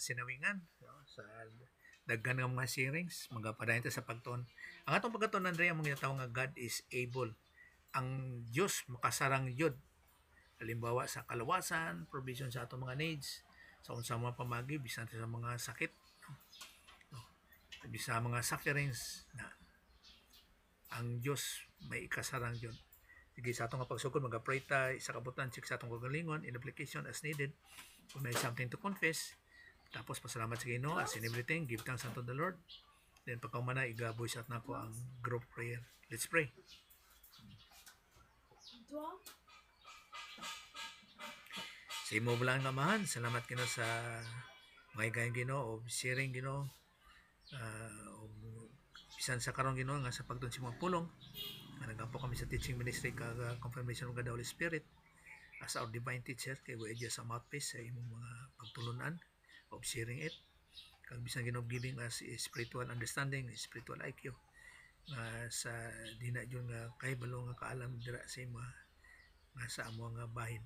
sinawingan. So, sa daghan nga mga sharings, magapadayon ta sa pagtuon. Ang atong pagkatuon Andre ang mga tawag nga God is able. Ang Dios makasarang yun. Halimbawa sa kalawasan, provision sa atong mga needs, sa unsa mga pamagi bisan sa mga sakit, no? Bisan sa mga sufferings na ang Dios may ikasarang yun. Sige, sa atong pagsugod, mag-pray ta, sa kabutan, check sa atong kagalingon, in application as needed. Kung may something to confess, tapos pasalamat sa Ginoo as in everything, give thanks unto the Lord. Then pagkaumana, iga-voice out na ko ang group prayer. Let's pray. Sa imo lang namahan, salamat Ginoo sa mga higayang Ginoo, o sharing Ginoo, o bisan sa karon Ginoo nga sa pagtun sa mga pulong. Nagampo kami sa teaching ministry kag confirmation of the Holy Spirit as our divine teacher kay we just a mouthpiece sa imong mga pagtulunan of sharing it kag bisan Ginoo giving us spiritual understanding, spiritual IQ nga sa dina jud nga kahibalo nga kaalam dira sa imo nga sa amo nga bahin,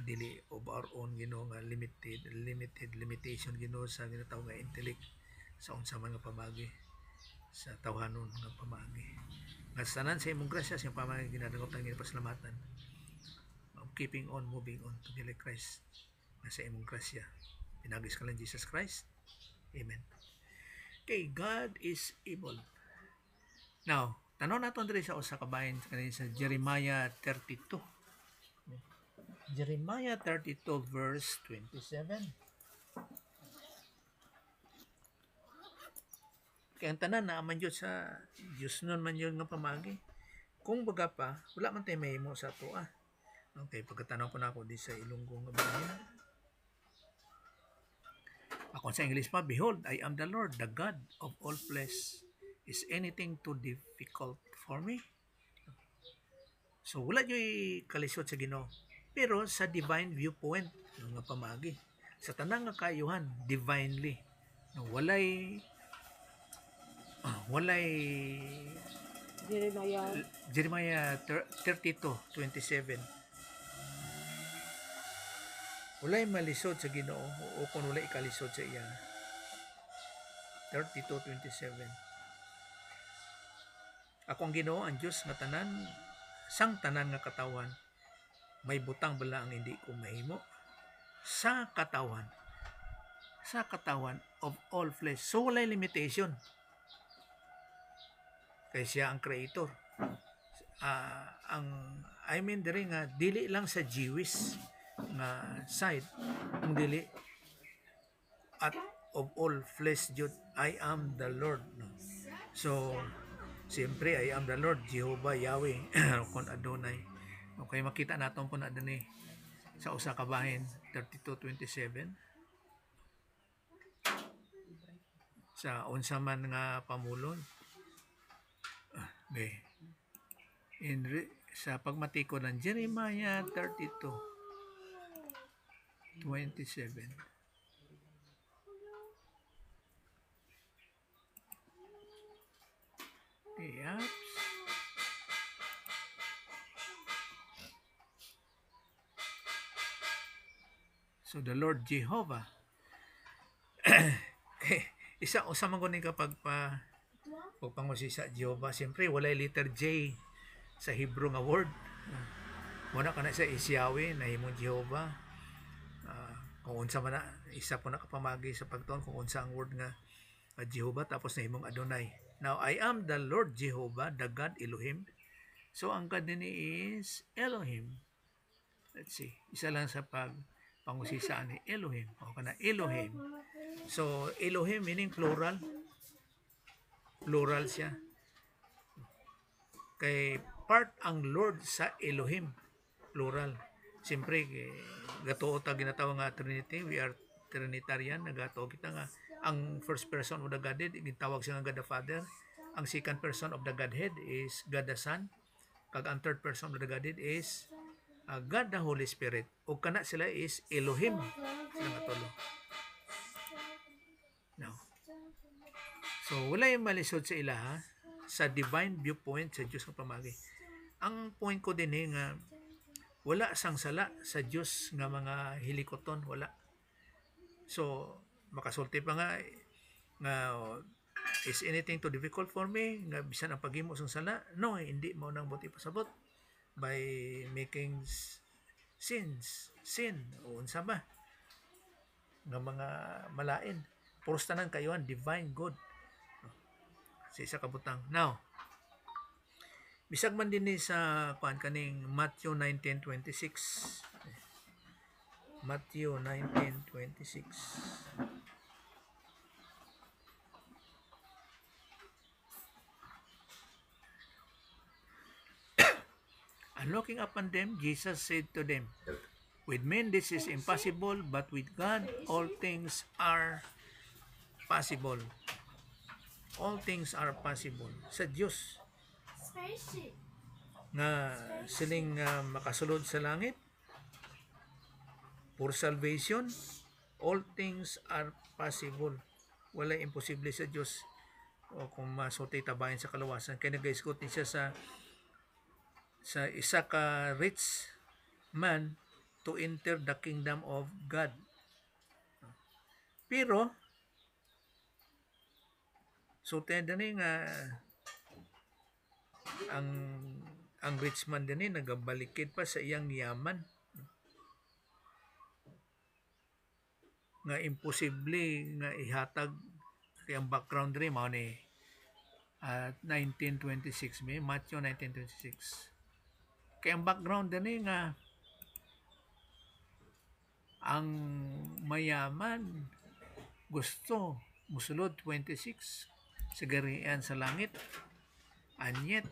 dili of our own Ginoo nga limitation Ginoo sa ginatawag nga intellect sa unsa man nga pamagi sa tawhanon nga pamagi. Nga sanan sa imong grasya sa pamagi ginadangop ang ginapasalamatan. Keeping on, moving on to be like Christ. Nga sa imong grasya. Pinagis ka lang Jesus Christ. Amen. Okay, God is able. Now, tanaw natin diri sa usa ka bahin kanina sa Jeremiah 32. Jeremiah 32 verse 27. Kaya ang tanan na man yun sa Diyos nun man yun nga pamagi. Kung baga pa, wala man tayo mahimo sa ito Okay, pagkatanaw ko na ako di sa Ilonggo nga bahin. Ako sa English pa, behold, I am the Lord, the God of all flesh. Is anything too difficult for me? So, wala nyo'y kalisod sa Ginoo. Pero sa divine viewpoint, nga pamagi. Sa tanang nga kayuhan, divinely. Walay Jeremiah 32:27. Walay malisod sa Ginoo o kung walay ikalisod sa iya. 32:27. Ako ang Ginoo, ang Dios nga tanan, sang tanan nga katawan. May butang bala ang hindi ko mahimo sa katawan of all flesh. So walay limitation. Kay siya ang creator. Diri nga dili lang sa Jewish nga side, ang dili at of all flesh jud, I am the Lord. No? So siyempre I am the Lord, Jehovah, Yahweh, kon Adonai. Okay, makita naton kun adani sa usa ka bahin 32:27. Sa unsa man nga pamulon. Sa pagmatiko ng Jeremiah 32:27. Yaps. So the Lord Jehovah. Isa man guni kapag pagpangusisa Jehovah, siyempre walay letter J sa Hebrew nga word. Muna ka na sa Yahweh na himong Jehovah. Kung unsa man na, isa po nakapamagi sa pagtuon kung unsa ang word nga Jehovah, tapos na himong Adonai. Now, I am the Lord Jehovah, the God Elohim. So, ang God din is Elohim. Let's see. Isa lang sa pangusisa ni Elohim. O kana Elohim. So, Elohim meaning plural. Plural siya. Kay part ang Lord sa Elohim. Plural. Siyempre, gatuo ta ginatawag nga Trinity. We are Trinitarian. Nagatuo kita nga ang first person of the Godhead, gitawag siya nga God the Father. Ang second person of the Godhead is God the Son. Kag ang third person of the Godhead is God the Holy Spirit. O kana sila is Elohim. Sila nga tulo. Now, so wala yung malisod sa ila sa divine viewpoint sa Diyos ng pamagi. Ang point ko din nga wala sang sala sa Diyos nga mga hilikoton, wala. So makasulti pa nga is anything too difficult for me nga bisan ang paghimo sa sala? No, hindi mo nang buti pasabot by making sin o unsa ba nga mga malain. Puros tanan kayuhan divine good sa isa ka butang. Now, bisag man din ni sa kuan kaning Matthew 19:26. Matthew 19:26. And looking upon them, Jesus said to them, with men this is impossible, but with God all things are possible. All things are possible. Sa Dios nga siling makasulod sa langit for salvation, all things are possible. Wala imposible sa Dios. O kung masulti tabayan sa kalawasan, kaya nag-isgot ni siya sa isa ka rich man to enter the kingdom of God. Pero so tendani nga ang rich man din nagabalikid pa sa iyang yaman nga imposible nga ihatag kay ang background rin mao ni 19:26 may Matthew 19:26. Kaya ang background din nga ang mayaman gusto musulod 26 sa garian sa langit, and yet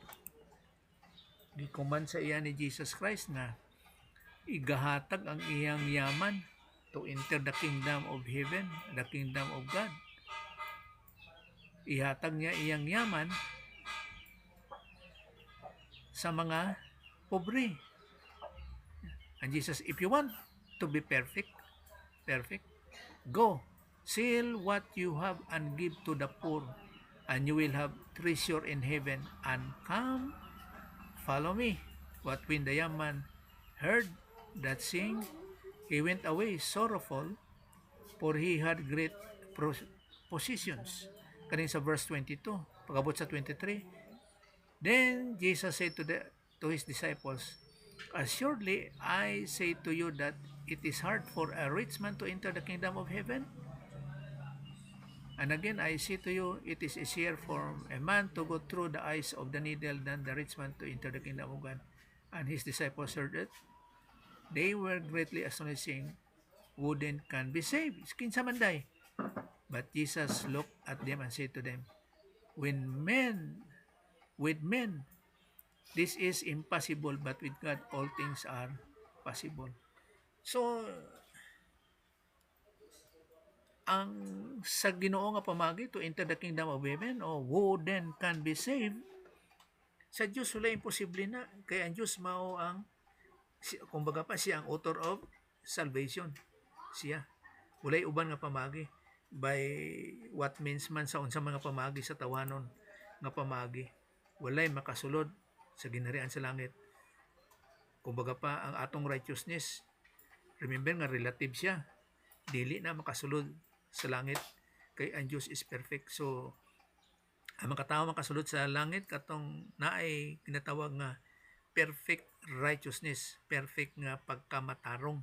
gikuman sa iya ni Jesus Christ nga igahatag ang iyang yaman to enter the kingdom of heaven, the kingdom of God. Ihatag niya iyang yaman sa mga pobre. And Jesus, if you want to be perfect, go, sell what you have and give to the poor, and you will have treasure in heaven, and come, follow me. But when the young man heard that saying, he went away sorrowful, for he had great possessions. Kanin sa verse 22, pag-abot sa 23, then Jesus said to his disciples, assuredly I say to you that it is hard for a rich man to enter the kingdom of heaven. And again, I say to you, it is easier for a man to go through the eyes of the needle than the rich man to enter the kingdom of God. And his disciples heard it. They were greatly astonished, saying, who then can be saved? Kinsa man day? But Jesus looked at them and said to them, with men, this is impossible, but with God all things are possible. So, ang sa Ginoo nga pamagi to enter the kingdom of heaven, o who then can be saved, sa Diyos wala imposible na. Kaya ang Diyos mao ang, kumbaga pa, siya ang author of salvation. Siya. Walay uban nga pamagi. By what means man sa unsang mga pamagi sa tawanon nga pamagi. Walay makasulod sa ginharian sa langit. Kumbaga pa, ang atong righteousness, remember nga relative siya. Dili na makasulod sa langit kay ang Diyos is perfect. So ang mga tao makasulod sa langit katong naay tinatawag nga perfect righteousness, perfect nga pagkamatarong.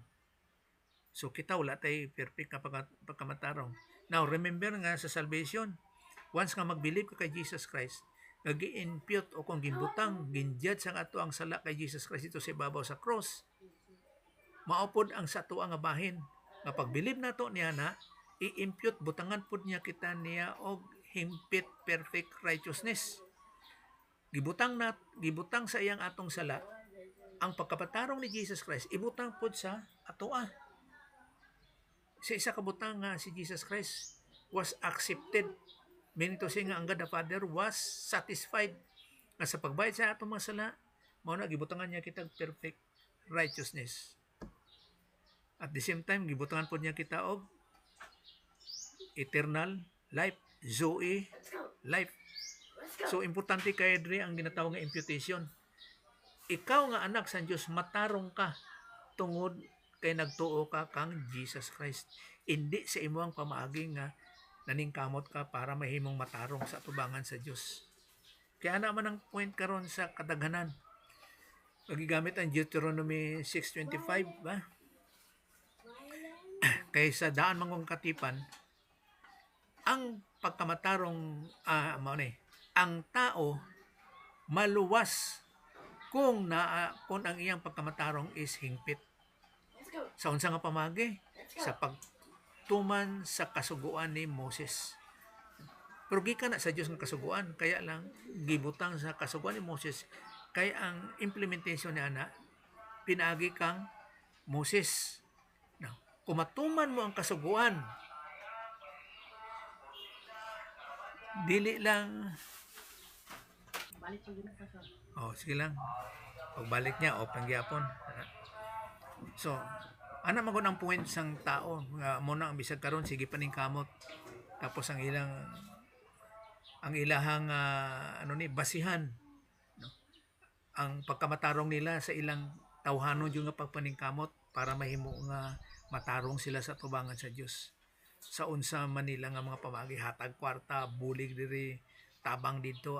So kita wala tay perfect nga pagkamatarong. Now remember nga sa salvation, once nga mag-believe ka kay Jesus Christ, nag-i-impute o kung ginbutang ginjudge ang ato ang sala kay Jesus Christ ito sa ibabaw sa cross, maupod ang sa ato ang bahin nga pag-believe nato niya na i-impute butangan pud niya kita niya og himpit perfect righteousness. Gibutang sa iyang atong sala ang pagkapatarong ni Jesus Christ, ibutang pud sa atoa. Sa isa ka butang nga si Jesus Christ was accepted, meaning to say nga ang God the Father was satisfied nga sa pagbayad sa atong mga sala, mao na gibutangan niya kitag perfect righteousness. At the same time gibutangan pud niya kita og eternal life, Zoe life. So importante kay diri ang ginatawag nga imputation. Ikaw nga anak sa Dios, matarong ka tungod kay nagtuo ka kang Jesus Christ. Hindi sa imong pamaagi nga naningkamot ka para mahimong matarong sa tubangan sa Dios. Kaya naman ang point karon sa kadaghanan. Magigamit ang Deuteronomy 6:25 ba? Kaysa daan mangong katipan, ang pagkamatarong ang tao maluwas kung ang iyang pagkamatarong is hingpit. Sa unsa nga pamagi? Sa pagtuman sa kasuguan ni Moses. Pero gikan na sa Dios nga kasuguan, kaya lang gibutang sa kasuguan ni Moses, kaya ang implementation niya na pinaagi kang Moses. Now, kung matuman mo ang kasuguan, dili lang sige lang. Pagbalik niya, open gyapon. So, ana man ang point sang tao nga mo na ang bisag karon sige paningkamot. Tapos ang ilahang basihan, no? Ang pagkamatarong nila sa ilang tawhanon yung nga pagpaningkamot para mahimo nga matarong sila sa tubangan sa Dios. Sa unsa man nila nga mga pamagi, hatag kwarta, bulig diri, tabang dito,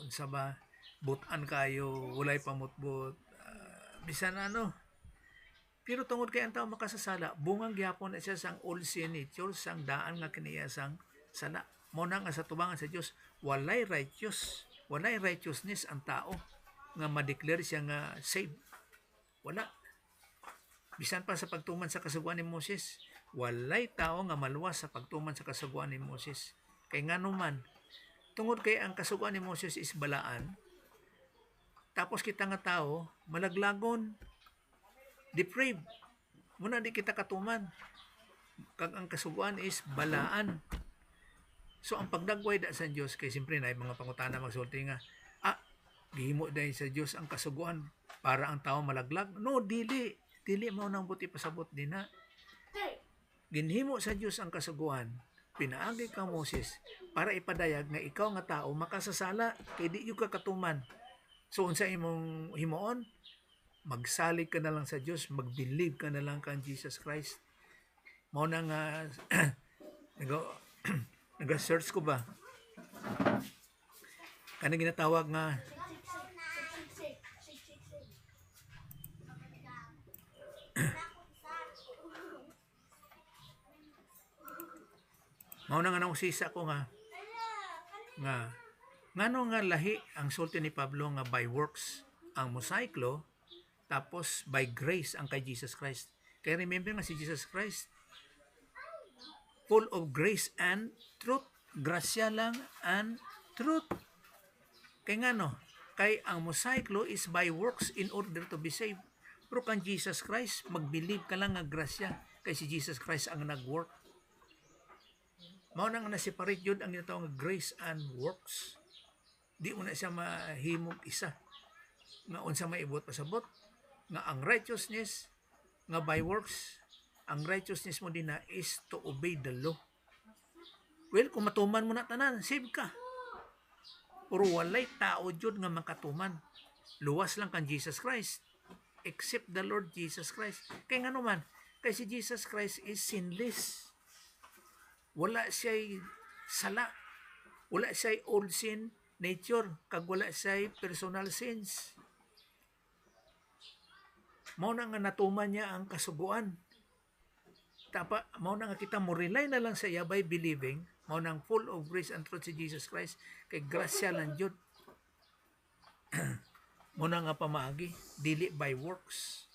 unsa ba, butan kayo, walay pamutbot, bisan pero tungod kay ang tao makasasala, bungang gyapon na siya sang old sin nature, sang daan nga kaniya sang sala. Mo na nga sa tubangan sa Dios, walay righteousness ang tao nga ma-declare siya nga saved. Wala. Bisan pa sa pagtuman sa kasuguan ni Moses, walay tao nga maluwas sa pagtuman sa kasuguan ni Moses. Kay ngano man, tungod kay ang kasuguan ni Moses is balaan, tapos kita nga tao malaglagon, depraved, muna di kita katuman, kag ang kasuguan is balaan. So ang pagdagway da sa Dios, kay simpre na mga pangutana magsulti nga, gihimo dahil sa Dios ang kasuguan para ang tao malaglag. No, dili mo nang buti pasabot din na. Ginhimo sa Dios ang kasuguan, pinaagi ka Moses para ipadayag nga ikaw nga tao makasasala kay di yung kakatuman. So unsa imong himuon? Magsalig ka na lang sa Dios, mag-believe ka na lang kang Jesus Christ. Mao na nga nag-search ko ba? Kanang ginatawag nga mao na nga nausisa ko nga ngano nga lahi ang sulti ni Pablo nga by works ang mosaiklo, tapos by grace ang kay Jesus Christ. Kaya remember nga si Jesus Christ full of grace and truth, grasya lang and truth. Kay ngano? Kay ang mosaiklo is by works in order to be saved. Pero kang Jesus Christ, mag-believe ka lang nga grasya, kay si Jesus Christ ang nag-work. Mao na nga na-separate yun ang ginatawag grace and works. Di mo na siya mahimog isa. Nga unsa maibot pasabot nga ang righteousness nga by works, ang righteousness mo din na is to obey the law. Well, kung matuman mo na tanan, save ka. Pero walay tao jud nga makatuman. Luwas lang kang Jesus Christ, except the Lord Jesus Christ. Kaya nga naman, kay si Jesus Christ is sinless. Wala siya'y sala. Wala siya'y old sin nature. Kag wala siya'y personal sins. Mao na nga natuman niya ang kasuguan. Mao na nga kita mo rely na lang sa iya by believing. Mao nang full of grace and truth si Jesus Christ. Kay grasya lang jud. Mao na nga pamaagi, dili by works.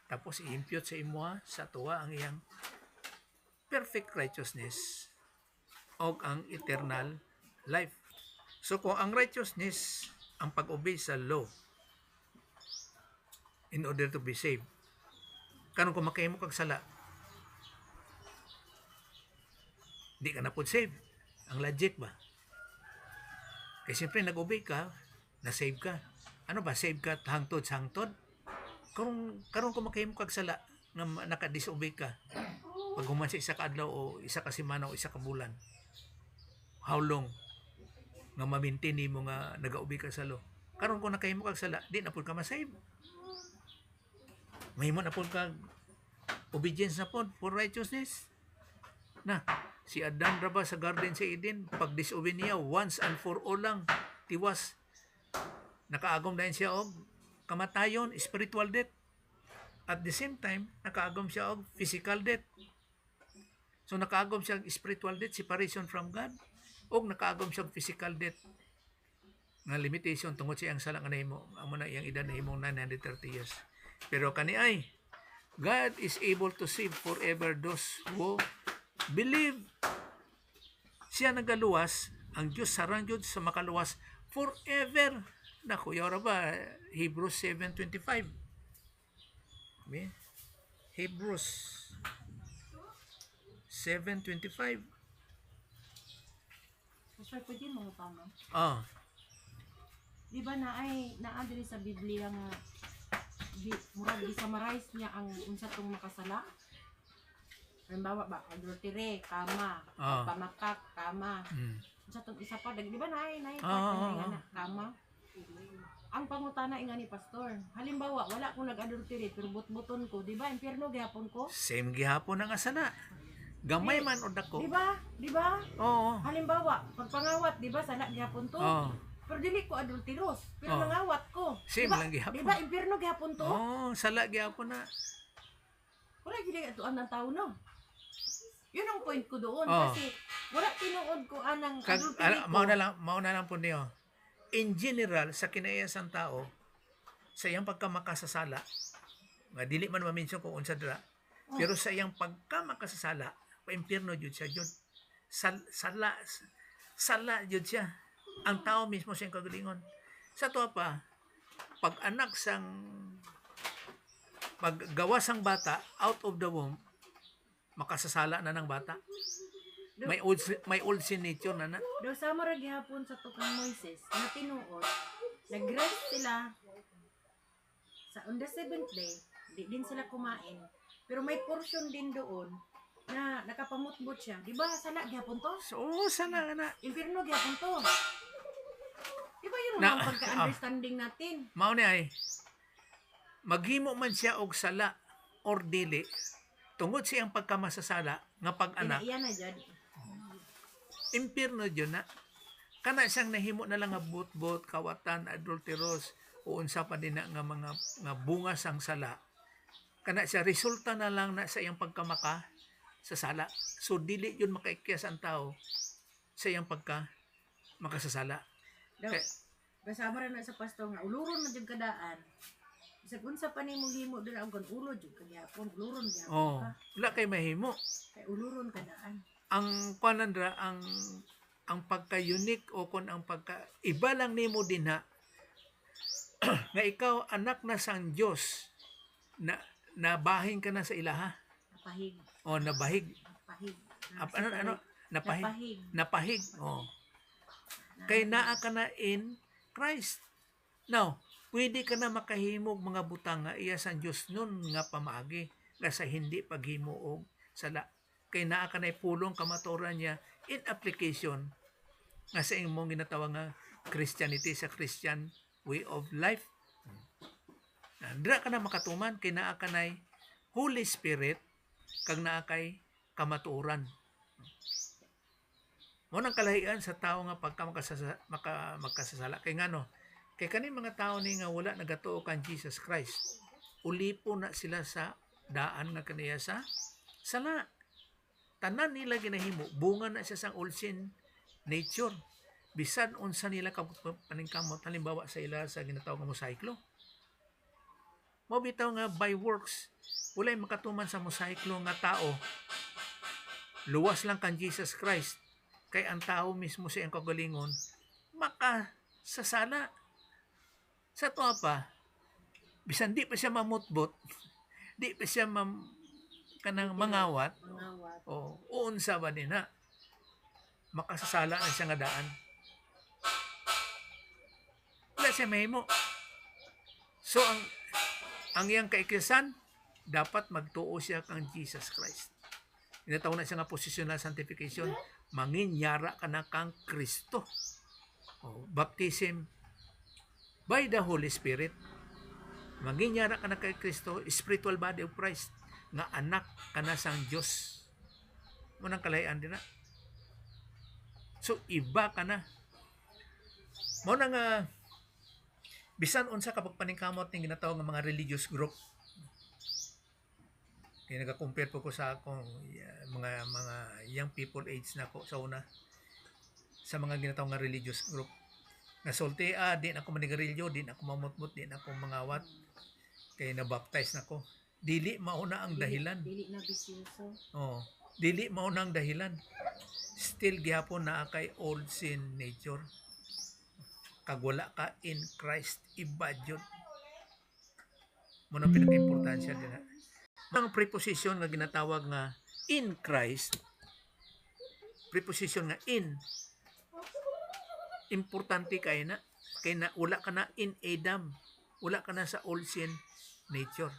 Tapos i-impute sa imo sa tuwa ang iyang perfect righteousness o ang eternal life. So kung ang righteousness ang pag-obey sa law in order to be saved, kanong kung makahimo kag sala, di ka na po save. Ang logic ba? Kasi siyempre nag-obey ka, na-save ka. Ano ba? Save ka hangtod sa hangtod? Karon kung makahimo kag sala, nga naka-disobey ka, pag human sa isa ka adlaw o isa ka semana o isa ka bulan, how long nga ma-maintain mo nga nag-obey ka sa law? Karon kung nakahimo kag sala, di na pud ka ma-save. Mahimo na pud kag obedience na pod for righteousness. Na, si Adan ra ba sa Garden sa Eden, pag disobey niya, once and for all lang, tiwas. Nakaagom dahil siya og kamatayon, spiritual death. At the same time, nakaagom siya og physical death. So nakaagom siya og spiritual death, separation from God, og nakaagom siya og physical death nga limitation tungod siya ang sala nga nahimo, amo na iyang edad nahimong 930 years. Pero kani ay God is able to save forever those who believe. Siya nagaluwas, ang Diyos sarang Diyos sa makaluwas forever. Naku, yara ba? Hebrews 7:25. Okay? Hebrews 7:25. Pastor, pwede mo tanong? Ah, Di ba naa diri sa Biblia nga murag gi-summarize niya ang unsa tong makasala? Halimbawa ba, adultery, kama, pamakak, kama. Unsa tong isa pa, di ba naay part nga kama. Ang pangutana ingani pastor, halimbawa wala akong nag-adultery pero butbuton ko, di ba? Impierno gihapon ko? same gihapon ang asana. Gamay man o dako. Di ba? Di ba? Oo. Halimbawa, pagpangawat, di ba, sala gihapon to? Oo. Pero dili ko adulteros, pero Oh. nangawat ko. Same Diba? lang gihapon. Di ba, impierno gihapon to? Oh, sala gihapon na. Wala gid atuan ng tao no. Yun ang point ko doon Oh. kasi wala tinuod ko anang adultery ko. Mao na lang po niyo. In general, sa kinaiyasan tao, sa iyang pagkamakasasala, nga dili man ma-mention kung unsa dira, pero sa iyang pagkamakasasala, pa-impierno jud siya jud. Sala jud siya. Ang tao mismo siyang kagalingon. Sa tuwa pa, pag anak sang paggawa sang bata out of the womb, makasasala na ng bata. May old sin nature na. Do sama ra gihapon sa tukang Moises na tinuod, nag-rest sila on the seventh day, di din sila kumain. Pero may portion din doon na nakapamutbot siya. Di ba sala gihapon to? So, sana nga na. Impierno gihapon to. Di ba yun Na- ang pagka-understanding natin? Mao ni ay maghimo man siya og sala or dili tungod siyang pagkamasasala nga pag-anak, Iyan na dyan. impierno jud na. Kana siyang nahimo na lang nga butbot, kawatan, adulteros o unsa pa din na nga mga nga bunga sang sala. Kana siya resulta na lang na sa iyang pagkamaka sa sala. So dili yun makaikyas ang tao sa iyang makasasala. Daw, Kay- kasama rin na sa pastor nga, uluron na dyan kadaan. Sa unsa pa ni mong himo doon ang ulo dyan kagyapon, uluron dyan. Oh, wala kay mahimo. Kay uluron kadaan. Ang panandra ang pagka-unique o kon ang iba lang nimo din ha nga ikaw anak na sang Dios na nabahin ka na sa ilaha Napahig. o nabahig Napahig. ano napahig Napahig. napahig oh kay naa ka na in Christ. Now pwede ka na makahimog mga butang nga iya sang Dios nun nga pamaagi nga sa hindi paghimo og sala kay naa ka na pulong kamatuoran niya in application nga sa imong ginatawag nga Christianity sa Christian way of life. Dira ka na makatuman kay naa ka na Holy Spirit kag naa kay kamatuoran. Mo nang kalahian sa tao nga pagka magkasasala kay ngano kay kani mga tao ni nga wala nagatuo kan Jesus Christ ulipo na sila sa daan nga kaniya sa sala. Tanan nila ginahimo bunga na siya sang old sin nature bisan unsa nila paningkamot halimbawa sa ila sa ginatawag nga mosaiklo. Mo bitaw nga by works walay makatuman sa mosaiklo nga tao luwas lang kan Jesus Christ kay ang tao mismo sa iyang kagalingon makasasala. Sa tuwa pa bisan di pa siya mamutbot di pa siya kanang mangawat Mangawat. o unsa ba din na makasasala na siya nga daan. Wala siya mahimo. So ang iyang kaikisan dapat magtuo siya kang Jesus Christ. Ginatawag na siya nga positional sanctification, manginyara ka na kang Kristo. Baptism by the Holy Spirit. Manginyara ka na kay Kristo, spiritual body of Christ. nga anak kana sang Dios. Mo nang kalayan din na. So iba kana. Mo na nga bisan unsa ka pagpaningkamot ning ginatawag nga mga religious group. Kaya nag-compare po ko sa akong mga young people age na ko sa una sa mga ginatawag nga religious group. Nga sulti, di na ako manigarilyo, di na ako mamutmut, di na ako mangawat. Kaya na-baptize na ko. Dili mauna ang dahilan. Dili na bisyoso. Oh, dili mauna ang dahilan. Still gihapon na kay old sin nature. Kag wala ka in Christ, iba jud. Mo na pinaka-importansya din. Ang preposition nga ginatawag nga in Christ, preposition nga in, importante kay na wala ka na in Adam, wala ka na sa old sin nature.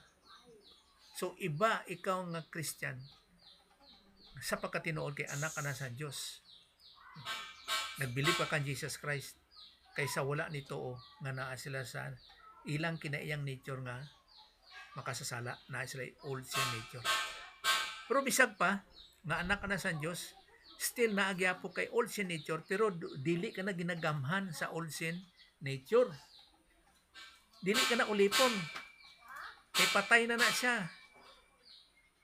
So iba ikaw nga Christian sa pagkatinuod kay anak ka na sa Dios, nagbilib ka kan Jesus Christ, kaysa wala nito nga naa sila sa ilang kinaiyang nature nga makasasala, naa sila old sin nature. Pero bisag pa nga anak ka na sa Dios, still naagyapo kay old sin nature, pero dili ka na ginagamhan sa old sin nature. Dili ka na ulipon. Kay patay na siya.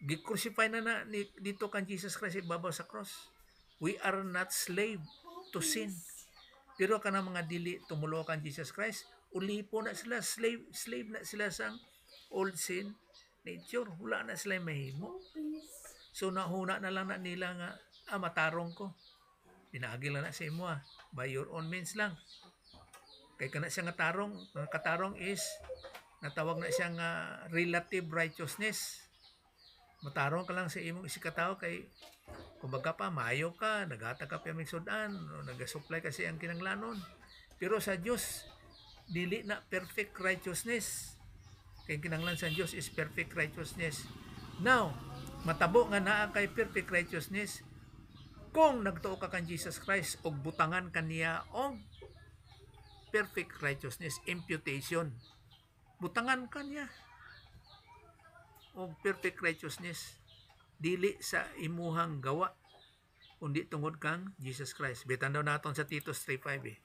Gi-crucify na dito kan Jesus Christ ibabaw sa cross. We are not slave to sin. Pero kana mga dili tumulo kan Jesus Christ, ulipon na sila, slave na sila sa old sin nature. Wala na sila mahimo. So nahuna na lang na nila nga matarong ko. Pinaagi lang na sa imo by your own means lang. Kay kana siya nga tarong, katarong is natawag na siya nga relative righteousness. Matarong ka lang sa imong isikataw kay kumbaga pa maayo ka, naghatag ka pa sudan, nagasupply kasi ang kinanglanon. Pero sa Dios dili na perfect righteousness. Kay kinanglan sa Dios is perfect righteousness. Now, matabo nga naa kay perfect righteousness kung nagtuo ka kan Jesus Christ og butangan kaniya og perfect righteousness, imputation. Butangan kaniya og perfect righteousness, dili sa imuhang gawa kundi tungod kang Jesus Christ. Bitan daw naton sa Titus 3:5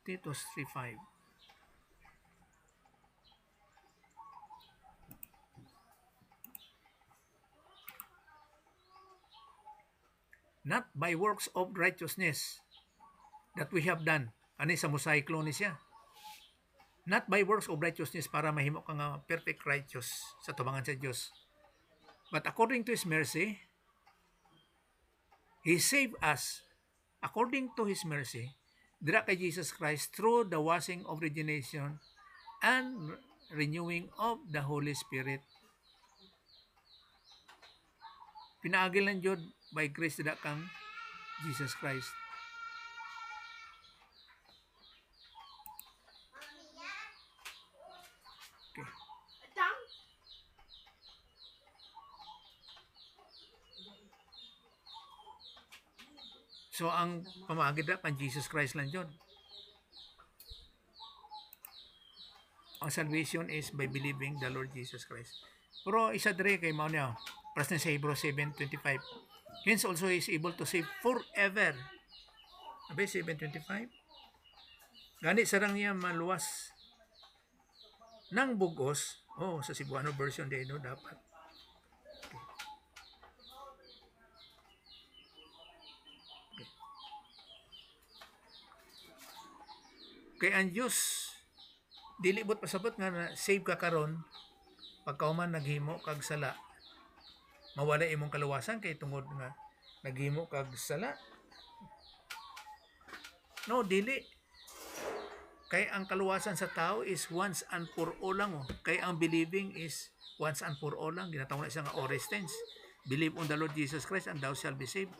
Titus 3:5. Not by works of righteousness that we have done. Ani sa Mosaic law ni siya. Not by works of righteousness para mahimo ka nga perfect righteous sa tubangan sa Dios. But according to His mercy, He saved us according to His mercy, dira kay Jesus Christ, through the washing of regeneration and renewing of the Holy Spirit. Pinaagil ng Dios by grace dira kang Jesus Christ. Okay. So ang pamaagid dira kang Jesus Christ lang Diyon. Ang salvation is by believing the Lord Jesus Christ. Pero isa dire kay mao niya, present sa Hebrews 7:25. Hence also he is able to save forever. Abe 7:25. Gani sarang niya maluwas nang bugos. Sa Cebuano version din dapat. Kay ang Diyos dili bot pasabot nga na save ka karon pagkauman naghimo kag sala, mawala imong kaluwasan kay tungod nga naghimo kag sala. No, dili. Kay ang kaluwasan sa tao is once and for all lang. Kay ang believing is once and for all lang. Ginatawag na siya nga aorist tense. Believe on the Lord Jesus Christ and thou shalt be saved.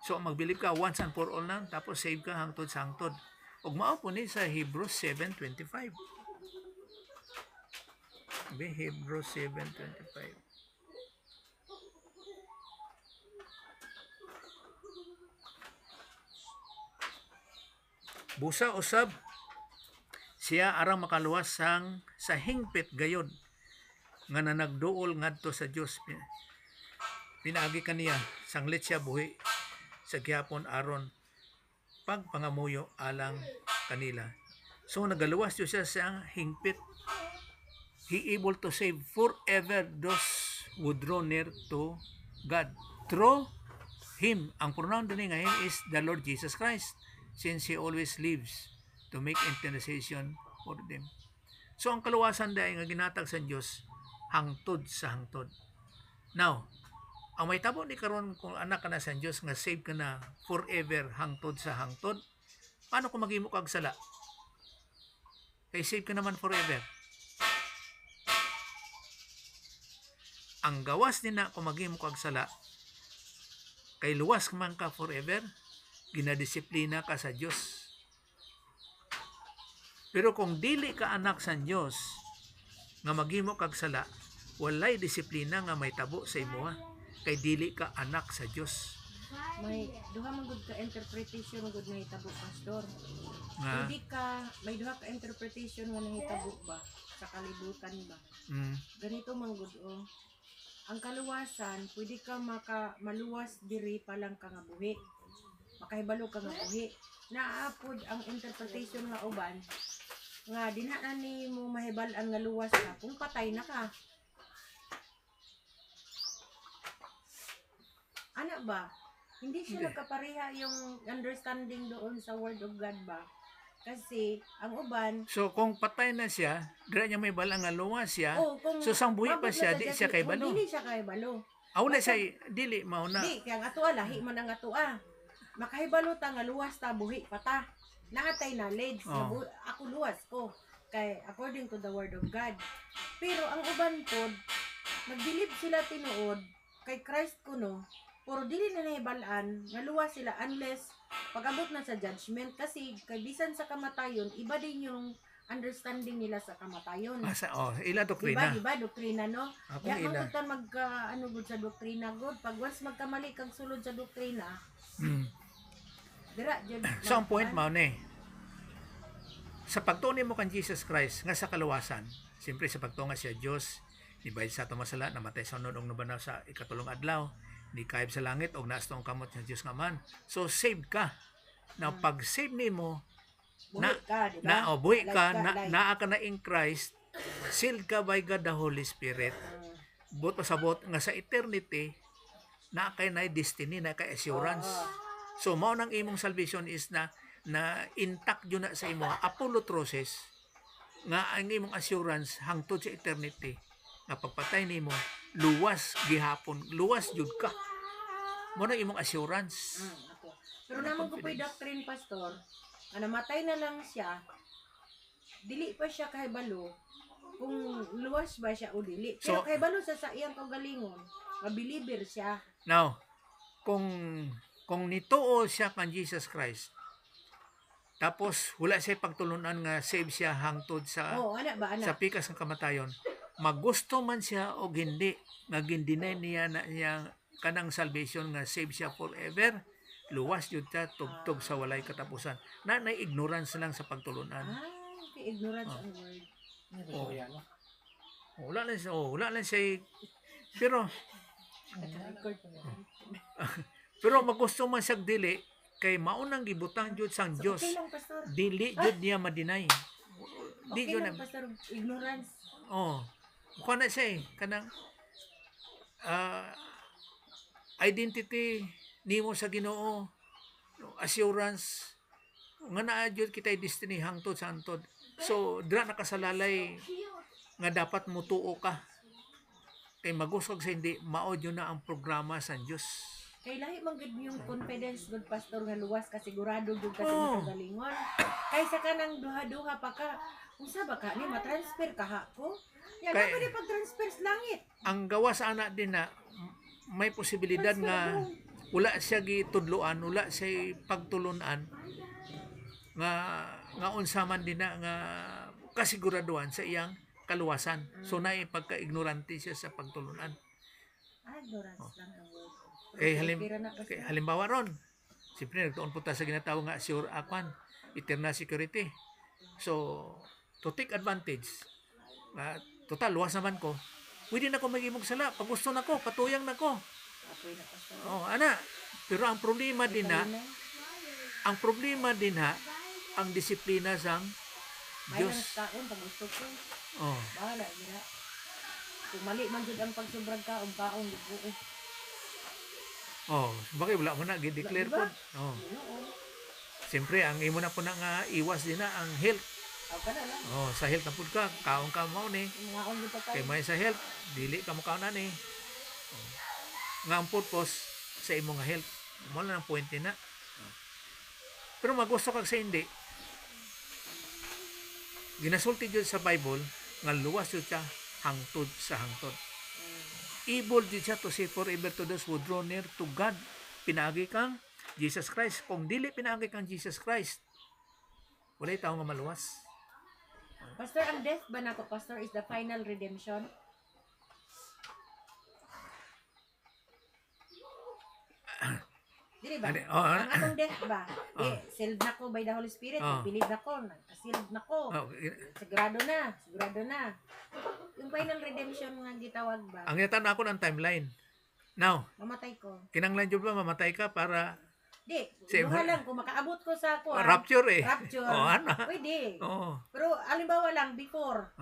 So mag-believe ka once and for all lang, tapos save ka hangtod sa hangtod. Ug mao po ni sa Hebrews 7:25. Hebrews 7:25. Busa usab siya arang makaluwas sang sa hingpit gayod nga nanagduol ngadto sa Dios. Pinaagi kaniya sanglit siya buhi sa gihapon aron pagpangamuyo alang kanila. So nagaluwas Diyos siya sa hingpit. He able to save forever those who draw near to God through Him. Ang pronoun din nga Him is the Lord Jesus Christ, since He always lives to make intercession for them. So ang kaluwasan dahil nga ginatag sa Diyos hangtod sa hangtod. Now, ang may tabo ni karon kung anak ka na sa Diyos nga save ka na forever hangtod sa hangtod, paano kung maghimo kag sala? Kay save ka naman forever. Ang gawas ni na kung maghimo kag sala, kay luwas man ka forever, ginadisiplina ka sa Diyos. Pero kung dili ka anak sa Diyos, nga maghimo kag sala, walay disiplina nga may tabo sa imo, kay dili ka anak sa Diyos. May duha man gud ka interpretation gud nga hitabo, pastor. Nga, Hindi ka may duha ka interpretation nga nahitabo ba sa kalibutan ba. Ganito man gud oh. Ang kaluwasan, pwede ka maluwas diri pa lang ka nga buhi. Makahibalo ka nga buhi. Naapod ang interpretation nga uban nga dinha ni mo mahibal-an nga luwas ka kung patay na ka. Ana ba? Hindi siya Hindi. nagkapareha yung understanding doon sa Word of God ba? Kasi ang uban, so kung patay na siya, dira niya may balang nga luwas siya, kung so sang buhi pa mabot na siya, sa di Diyos, siya kay kung balo. Dili siya kay balo. Wala siya, dili, mauna. Di, kaya nga tuwa, lahi man ang atua. Makahibalo ta nga luwas ta, buhi pata. Naatay knowledge, na Oh. ako luwas ko. Kay according to the Word of God. Pero ang uban pod, nagbilib sila tinuod, kay Christ kuno, pero dili na nahibalaan, nga luwas sila unless pag-abot na sa judgment. Kasi kay bisan sa kamatayon, iba din yung understanding nila sa kamatayon. Ila doktrina. Diba, doktrina, no? Ako Ya, ila. magpunta ano gud sa doktrina gud. Pag once magkamali kang sulod sa doktrina, dira jud. So ang point mao ni, sa pagtuon mo kan Jesus Christ nga sa kaluwasan, siyempre sa pagtuon nga siya Dios, ni bayad sa atong masala, namatay sa unod og nabanaw sa ikatulong adlaw, ni kaib sa langit og naas tong kamot sa Dios nga man. So saved ka. Now pag save nimo, Buhi ka, diba? buhi ka, Like. naa ka na in Christ, sealed ka by God the Holy Spirit. But pasabot nga sa eternity, na kay na destiny, na kay assurance. So mao nang imong salvation is na intact yun na sa imo, apollo process nga ang imong assurance hangtod sa eternity, nga pagpatay nimo luwas gihapon, luwas jud ka. Mo na imong assurance. Ako. Pero naman ko pa'y doctrine, pastor, na namatay na lang siya, dili pa siya kahibalo kung luwas ba siya o dili. Pero So- kahibalo sa iyang kagalingon, mabiliber siya. Now, kung nituo siya kan Jesus Christ, tapos wala siya pagtulunan nga save siya hangtod sa Ana ba, sa pikas ng kamatayon, magusto man siya o hindi, nga gindinay niya na niya kanang salvation nga save siya forever, luwas yun siya tugtog sa walay katapusan. Na ignorance lang sa pagtulunan. Okay, ignorance ang word. Oh. Wala lang siya, pero magusto man siya dili, kay maunang gibutang jud sang So, Dios, okay lang, pastor. dili jud niya madinay. Di Okay jud lang, na, pastor. Ignorance. kuha na siya kanang identity nimo sa Ginoo, assurance nga naa jud kitay destiny hangtod sa hangtod. So dira nakasalalay nga dapat mutuo ka, kay magusog sa hindi mao jud na ang programa sa Dios. Kay lahi man gud yung confidence gud, pastor, nga luwas ka sigurado gud ka sa Oh. imong kagalingon. Kaysa ka nang duha-duha pa ka, unsa ba ka ni matransfer ka ha ko? Yan Kay- na pwede pag-transfer sa langit. Ang gawa sa anak din na may posibilidad nga wala siya gitudloan, wala siya pagtulunan nga unsa man din na nga kasiguraduhan sa iyang kaluwasan. So na pagka-ignorante siya sa pagtulunan. Ignorance lang ang word. Kay halimbawa ron, siyempre nagtuon po ta sa ginatawag nga eternal security. So to take advantage, Total luwas naman ko. Pwede na ko magimog sala. Pag gusto na ko, patuyang na ko. Apoy na pastor. Oh, ana. Pero ang problema din na, ang disiplina sang May Diyos. nang kaon pag gusto ko. Oh. Bahala nila. Kung mali man jud ang pagsubrag kaon buo. Oh, bakit wala mo na gi-declare Diba? po. Oh. Oo. Siyempre, ang imo na po na nga iwas din na ang health. Aw kana lang. Oh, sa health na po ka, kaon ka mo ni. Mga on dito Kay may sa health, dili ka mo kaonan ni. Oh. Nga ang purpose sa imo nga health. Mo lang ang point na. Oh. Pero magusto kag sa hindi. Ginasulti jud sa Bible nga luwas jud siya hangtod sa hangtod. Evil jud siya to say forever to those who draw near to God. Pinagi kang Jesus Christ. Kung dili pinagi kang Jesus Christ, walay tao nga maluwas. Pastor, ang death ba nako pastor is the final redemption? Dili ba? Ang atong death ba? Sealed na ko by the Holy Spirit. Believe na ko. Sealed na ko. Sigurado na. Yung final redemption nga gitawag ba? Ang yatan ako ng timeline. Now, Mamatay ko. kinanglan jud ba mamatay ka para Di, Same. duha lang kung makaabot ko sa ako. rapture eh. Rapture. Ana. Pwede. Oo. Pero alimbawa lang before.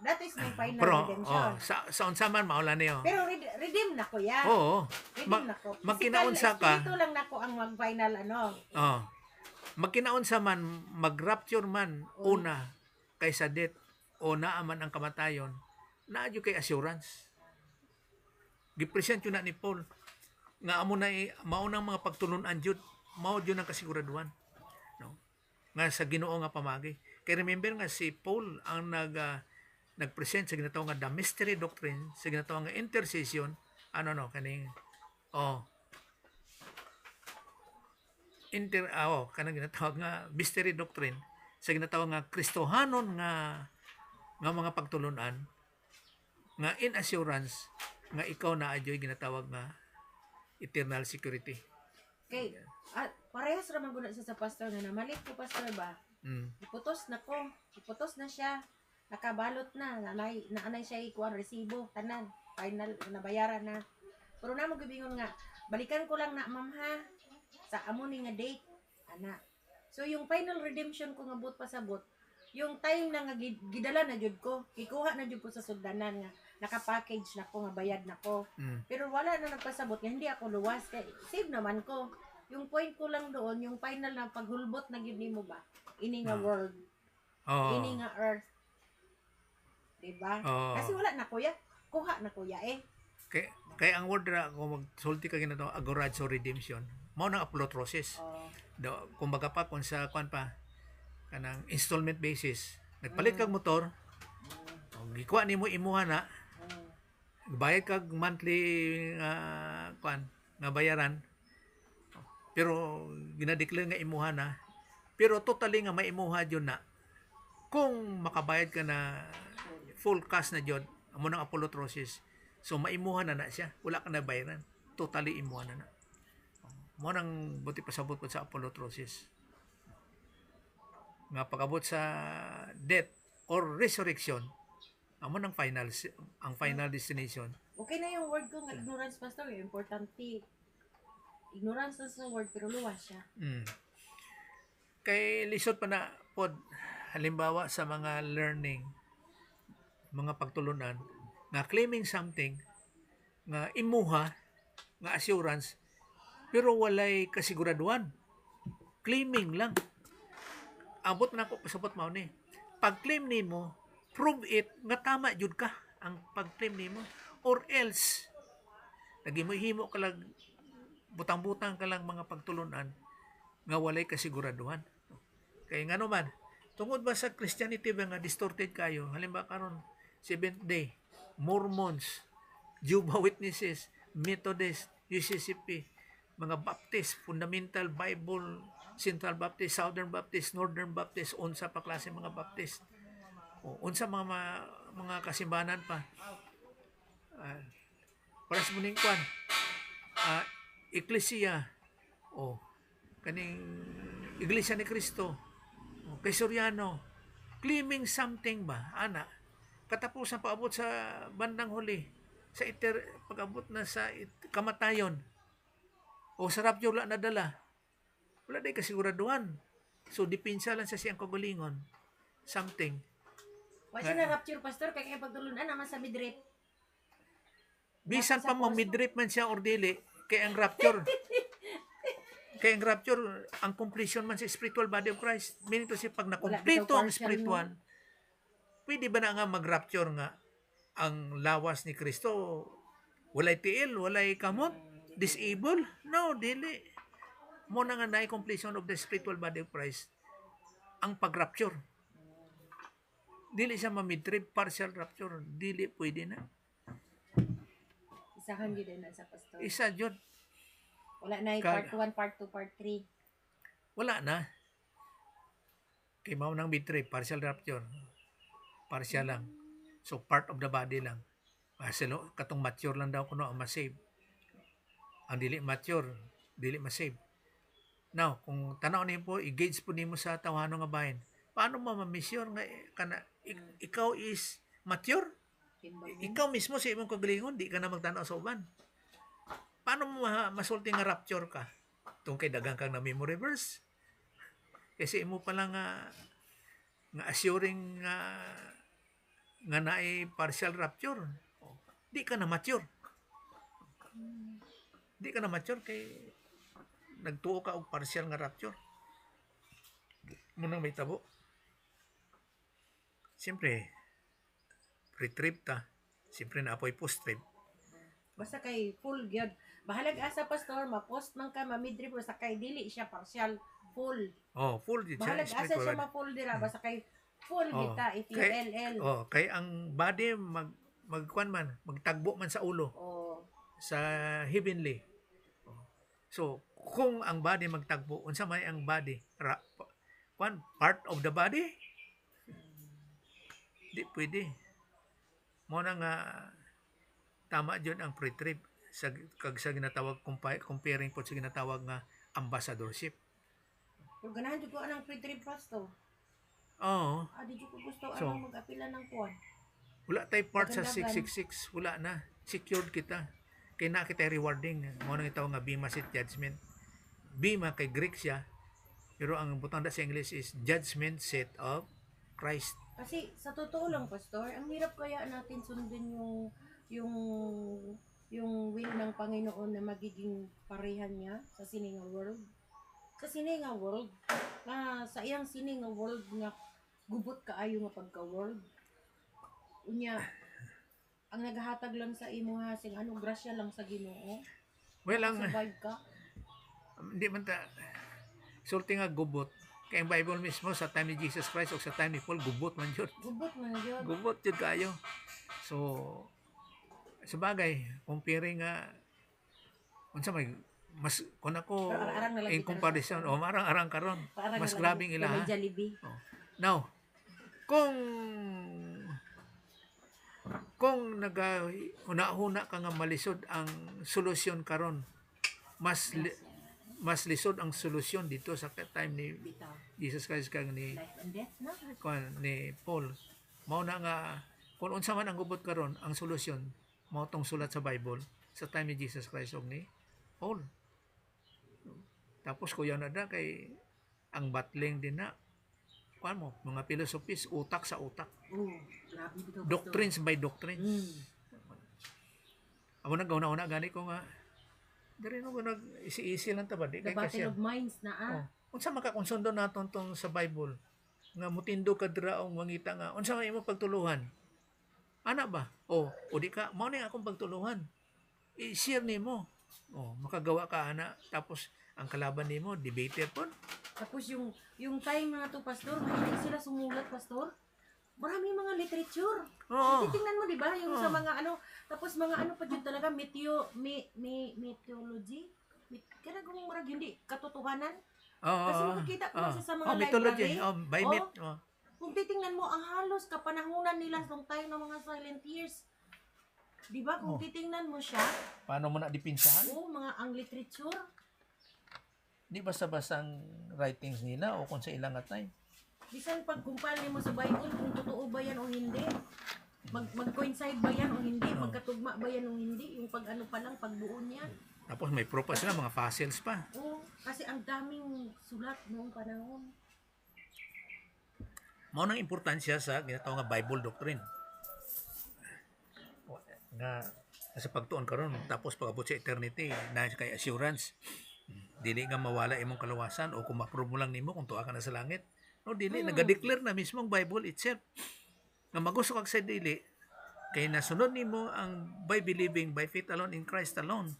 That is my final Pero redemption. sa unsa man maulan niyo. Pero redeem na ko ya. Oo. Redeem na ko. magkinaunsa ka. Ito lang nako ang mag-final ano. Oh. Magkinaunsa man mag-rapture man una kaysa death o naa man ang kamatayon, naa jud kay assurance. Gipresent yun na ni Paul nga amo na maunang mga pagtulunan jud, mao jud ang kasiguraduhan. No? Nga sa Ginoo nga pamagi. Kay remember nga si Paul ang nagpresent sa ginatawag nga the mystery doctrine, sa ginatawag nga intercession, kaning kanang ginatawag nga mystery doctrine sa ginatawag nga Kristohanon nga mga pagtulunan nga in assurance nga ikaw na adyoy ginatawag nga eternal security. Okay. Parehas ra man gud sa pastor nga namalit ko pastor ba. Iputos na siya. Nakabalot na, naanay siya ikuan resibo tanan. Final nabayaran na. Pero na magibingon nga, balikan ko lang na ma'am ha sa amo ni nga date ana. So yung final redemption ko nga but pasabot, yung time na nga gidala na jud ko, ikuha na jud ko sa sugdanan nga naka-package na ko nga bayad na ko. Pero wala na nagpasabot nga hindi ako luwas kay save naman ko. Yung point ko lang doon, yung final na paghulbot na gid nimo ba? Ini nga world. Ini nga earth. Diba? Kasi wala na kuya. Kuha na kuya eh. Kay ang word ra kung magsulti ka ginato agorazo redemption, mao nang apolotrosis. Kumbaga pa kung sa kwan pa kanang installment basis. Nagpalit kag motor, gikuha nimo imuha na, bayad kag monthly nga bayaran. Pero ginadeclare nga imuha na. Pero totally nga maimuha jud na. Kung makabayad ka na full cash na jud, amo nang apolotrosis. So maimuha na siya. Wala ka na bayaran. Totally imuha na. Mo nang buti pasabot ko sa apolotrosis. Nga pagabot sa death or resurrection, amo nang ang final destination. Okay na yung word ko nga ignorance pastor, importante. Ignorance na sa word pero luwas siya. Kay lisod pa na pod halimbawa sa mga learning, mga pagtulunan nga claiming something nga imuha nga assurance pero walay kasiguraduhan. Claiming lang. Abot na ko pasabot mao ni. Pag-claim nimo, prove it nga tama jud ka ang pag-claim nimo or else nagihimo ka lang butang-butang ka lang mga pagtulunan nga walay kasiguraduhan. Kay ngano man tungod ba sa Christianity ba nga distorted kayo, halimbawa karon Seventh Day, Mormons, Jehovah's Witnesses, Methodist, UCCP, mga Baptist, Fundamental Bible, Central Baptist, Southern Baptist, Northern Baptist, unsa pa klase mga Baptist. Unsa mga kasimbahan pa. Para sa muning kwan, Ecclesia, kaning Iglesia ni Cristo, kay Soriano, claiming something ba, ana, katapusan paabot sa bandang huli, sa pag-abot na sa kamatayon, o sa rapture wala nadala, wala day kasiguraduhan. So, dipinsa lang sa siyang kagalingon. Something. Wa siya na rapture pastor kay pagtulunan naman sa midrip. Bisan Nasa pa mo posto. midrip man siya or dili, kay ang rapture, ang completion man sa spiritual body of Christ. Meaning to say, pag nakumpleto ang partial, spiritual, pwede ba na nga mag-rapture nga ang lawas ni Kristo? Walay tiil, walay kamot, disable? No, dili. Mo na nga na completion of the spiritual body of Christ ang pag-rapture. Dili siya ma-midtrip, partial rapture. Dili pwede na. Isahan gyud na sa pastor. Isa jud. Wala na part 1, part 2, part 3. Wala na. Kay mao nang midtrip, partial rapture. Partial lang. So part of the body lang. Katong mature lang daw kuno ang masave. Ang dili mature, dili masave. Now, kung tanaw niyo po, i-gauge po nimo sa tawhano nga bahin. Paano mo ma-measure nga ikaw is mature? Ikaw mismo sa imong kagalingon, di ka na magtanaw sa uban. Paano mo masulti nga rapture ka? Tung kay dagang kang na memory verse. Kasi imo pa lang nga assuring nga naay partial rapture. Di ka na mature. Di ka na mature kay nagtuo ka og partial nga rapture. Munang may tabo. Siyempre, pre-trip ta. Siyempre na apoy post-trip. Basta kay full gyud. Bahalag asa pastor, ma-post man ka, ma-midrip basta kay dili siya partial, full. Oh, full di siya. Bahalag asa siya ma-full dira basta kay full kita if you LL. Kay ang body magkuan man, magtagbo man sa ulo. Oh. Sa heavenly. So, kung ang body magtagbo, unsa may ang body? Part of the body? Di pwede. Mo na nga tama jud ang pre-trip sa ginatawag comparing po sa ginatawag nga ambassadorship. Pero ganahan jud ko anang pre-trip pastor. Oo. Di jud ko gusto So, anang mag-apila ng kuan. Wala tay part sa Kagandagan. 666. Wala na. Secured kita. Kaya na kita rewarding. Mo nang itaw nga bima sit judgment. Bima kay Greek siya. Pero ang butang sa English is judgment seat of Christ. Kasi sa totoo lang pastor, ang hirap kaya natin sundin yung will ng Panginoon na magiging parehan niya sa sininga world. Sa sininga world, sa iyang sininga world nga gubot kaayo nga pagka-world. Unya, ang naghahatag lang sa imo ha sing grasya lang sa Ginoo. Well, ang Survive ka. hindi man ta sulti nga gubot. Kaya ang Bible mismo sa time ni Jesus Christ o sa time ni Paul, gubot man yun. Gubot man yun. Gubot yun kayo. So, sa bagay, comparing nga, unsa may, mas, kung ako, Arang-arang na lang in kita comparison, marang-arang karon, Parang mas nalang- grabing ila, May ha? Jollibee. Now, kung nagahuna-huna ka nga malisod ang solusyon karon, mas lisod ang solusyon dito sa time ni Bitaw. Jesus Christ kag ni Life and death na. ni Paul. Mao na nga kung unsa man ang gubot karon, ang solusyon mao tong sulat sa Bible sa time ni Jesus Christ ug ni Paul. Tapos kuya na da kay ang battling din na kuan mo mga philosophies, utak sa utak, Grabe bitaw. doctrines by doctrines. Amo na gauna-una gani ko nga diri no nag easy lang ta ba di The kay battle kasya. of minds na Unsa makakonsundo naton tong sa Bible nga mutindo ka diraong mangita nga unsa may imo pagtuluhan? Ana ba? O di ka mao ni akong pagtuluhan. I-share nimo. Makagawa ka ana tapos ang kalaban nimo debater pon. Tapos yung time na to pastor, mahilig sila sumulat pastor. Maraming mga literature. Oo. Titingnan mo 'di ba yung sa mga tapos mga pa jud talaga meteorology. Kana kung murag hindi katotohanan. Kasi makikita ko sa mga mythology. library. By myth. Kung titingnan mo ang halos kapanahunan nila nung time ng mga silent years. 'Di ba kung titingnan mo siya, Paano mo na dipinsahan? ang literature. Di basta-basta ang writings nila o kung sa ilang atay. Bisan pag kumpare mo sa Bible kung totoo ba yan o hindi. mag-coincide ba yan o hindi? Oo. Magkatugma ba yan o hindi? Yung pag ano pa lang, pagbuo niya. Tapos may proof pa sila, mga fossils pa. Oo, kasi ang daming sulat noong panahon. Mao nang importansya sa ginatawag nga Bible doctrine. Nga sa pagtuon karon tapos pag-abot sa eternity na kay assurance. Dili nga mawala imong kaluwasan o kung ma-prove mo lang nimo kung tuwa ka na sa langit. No, dili naga-declare na mismo ang Bible itself. Nga magusto kag sa dili kay nasunod nimo ang by believing by faith alone in Christ alone.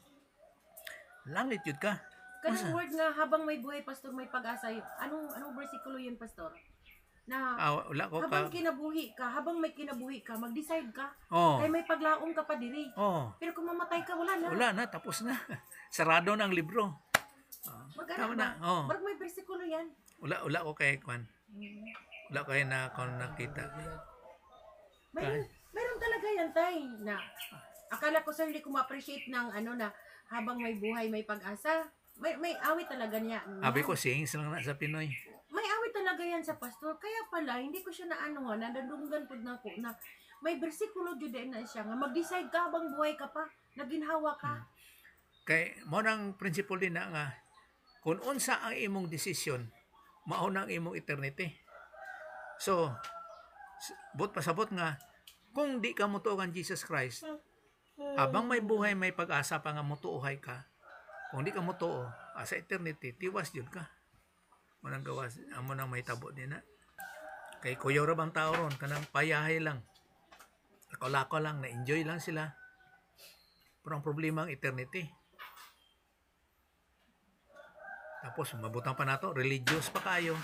Langit yun ka. Kanang word nga habang may buhay, pastor, may pag-asa. Anong bersikulo yun, pastor? Na Wala ko habang ka. kinabuhi ka, habang may kinabuhi ka, mag-decide ka. Oh. Kaya may paglaom ka pa diri. Oh. Pero kung mamatay ka, wala na. Wala na, tapos na. Sarado na ang libro. Magkano Tama na. ba? Oh. Barag may bersikulo yan. Wala ko kay kwan. Wala ko kay na kung nakita. Mayroon talaga yan, tay. Na, akala ko, sir, hindi ko ma-appreciate ng ano na habang may buhay, may pag-asa. May awit talaga niya. Abi ko sings lang na sa Pinoy. May awit talaga yan sa pastor. Kaya pala, hindi ko siya naano, nadadunggan po na ko na may bersikulo jud na siya nga mag-decide ka habang buhay ka pa, naginhawa ka. Kay mo nang principle din na nga kung unsa ang imong desisyon, mao na ang imong eternity. So, but pasabot nga kung di ka mutuokan Jesus Christ, habang may buhay may pag-asa pa nga mutuohay ka. Kung di ka mutuo, sa eternity tiwas jud ka. Manang gawas amo nang may tabo din na. Kay kuyaw ra bang tao ron kanang payahay lang. Lako-lako lang, na-enjoy lang sila. Pero ang problema ang eternity. Tapos mabutang pa nato, religious pa kayo.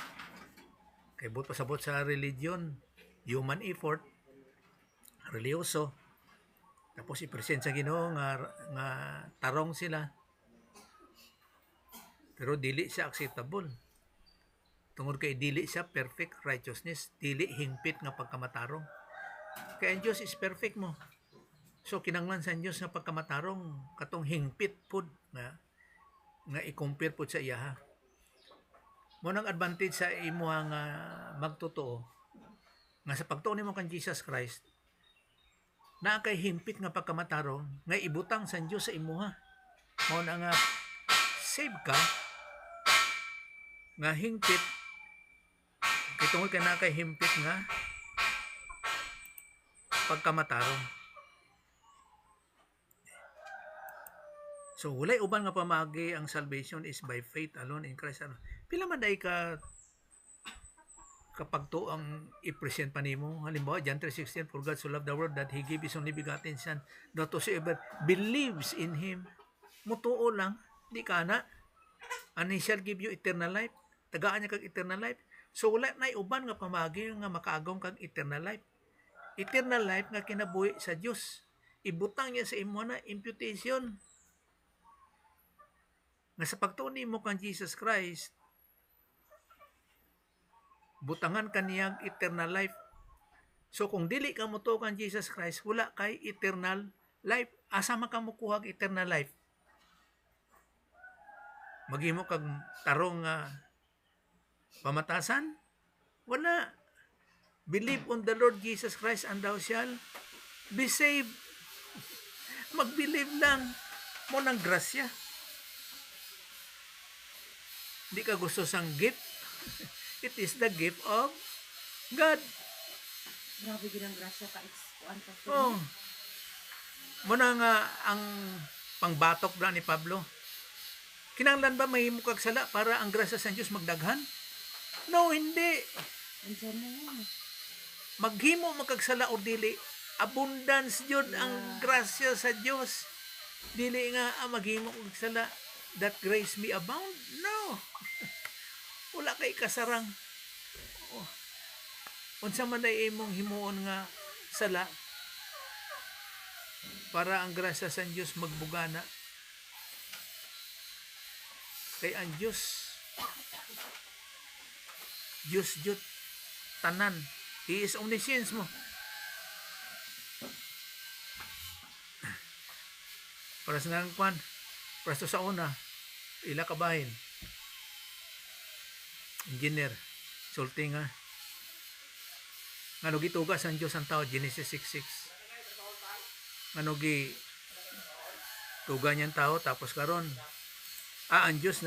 Kay but pasabot sa religion, human effort, religyoso. Tapos i-present sa Ginoo nga tarong sila. Pero dili siya acceptable. Tungod kay dili siya perfect righteousness, dili hingpit nga pagkamatarong. Kaya ang Diyos is perfect mo. So kinanglan sa Diyos nga pagkamatarong katong hingpit pud nga i-compare pud sa iya. Mo nang advantage sa imo nga magtotoo nga sa pagtuo nimo kan Jesus Christ na kay hingpit nga pagkamatarong nga ibutang sa Diyos sa imuha. Mo na nga save ka nga hingpit kay tungod kay na kay hingpit nga pagkamatarong. So walay uban nga pamagi ang salvation is by faith alone in Christ alone. Pila man day ka kapag to ang i-present pa nimo. Halimbawa John 3:16, for God so loved the world that He gave His only begotten Son, that whosoever believes in Him, mutuo lang, di ka na, and He shall give you eternal life. Tagaan niya kag eternal life. So wala na uban nga pamagi nga makaagom kag eternal life. Eternal life nga kinabuhi sa Dios. Ibutang niya sa imo na imputation. Nga sa pagtuon nimo kang Jesus Christ, butangan kaniyang eternal life. So kung dili ka mutuo kang Jesus Christ, wala kay eternal life. Asa man ka mokuha og eternal life? Maghimo kag tarong pamatasan? Wala. Believe on the Lord Jesus Christ and thou shall be saved. Mag-believe lang. Mo ng grasya. Di ka gusto sang gift. It is the gift of God. Grabe ginang grasya ka kuan pastor. Oh. Muna nga ang pangbatok bra ni Pablo. Kinahanglan ba mahimo kag sala para ang grasya sa Dios magdaghan? No, hindi. Andiyan na yan. Maghimo makagsala o dili, abundance jud ang grasya sa Dios. Dili nga maghimo kag sala that grace may abound. No. Wala kay kasarang. Unsa man ay imong himuon nga sala para ang grasya sa Dios magbugana. Kay ang Dios jud tanan. He is omniscience mo. Para sa nang kwan, para sa una, ila kabahin. Engineer, sulti nga. Ngano gitugas ang Dios ang tao, Genesis 6:6. Ngano gi tuga niyang tao tapos karon ang Diyos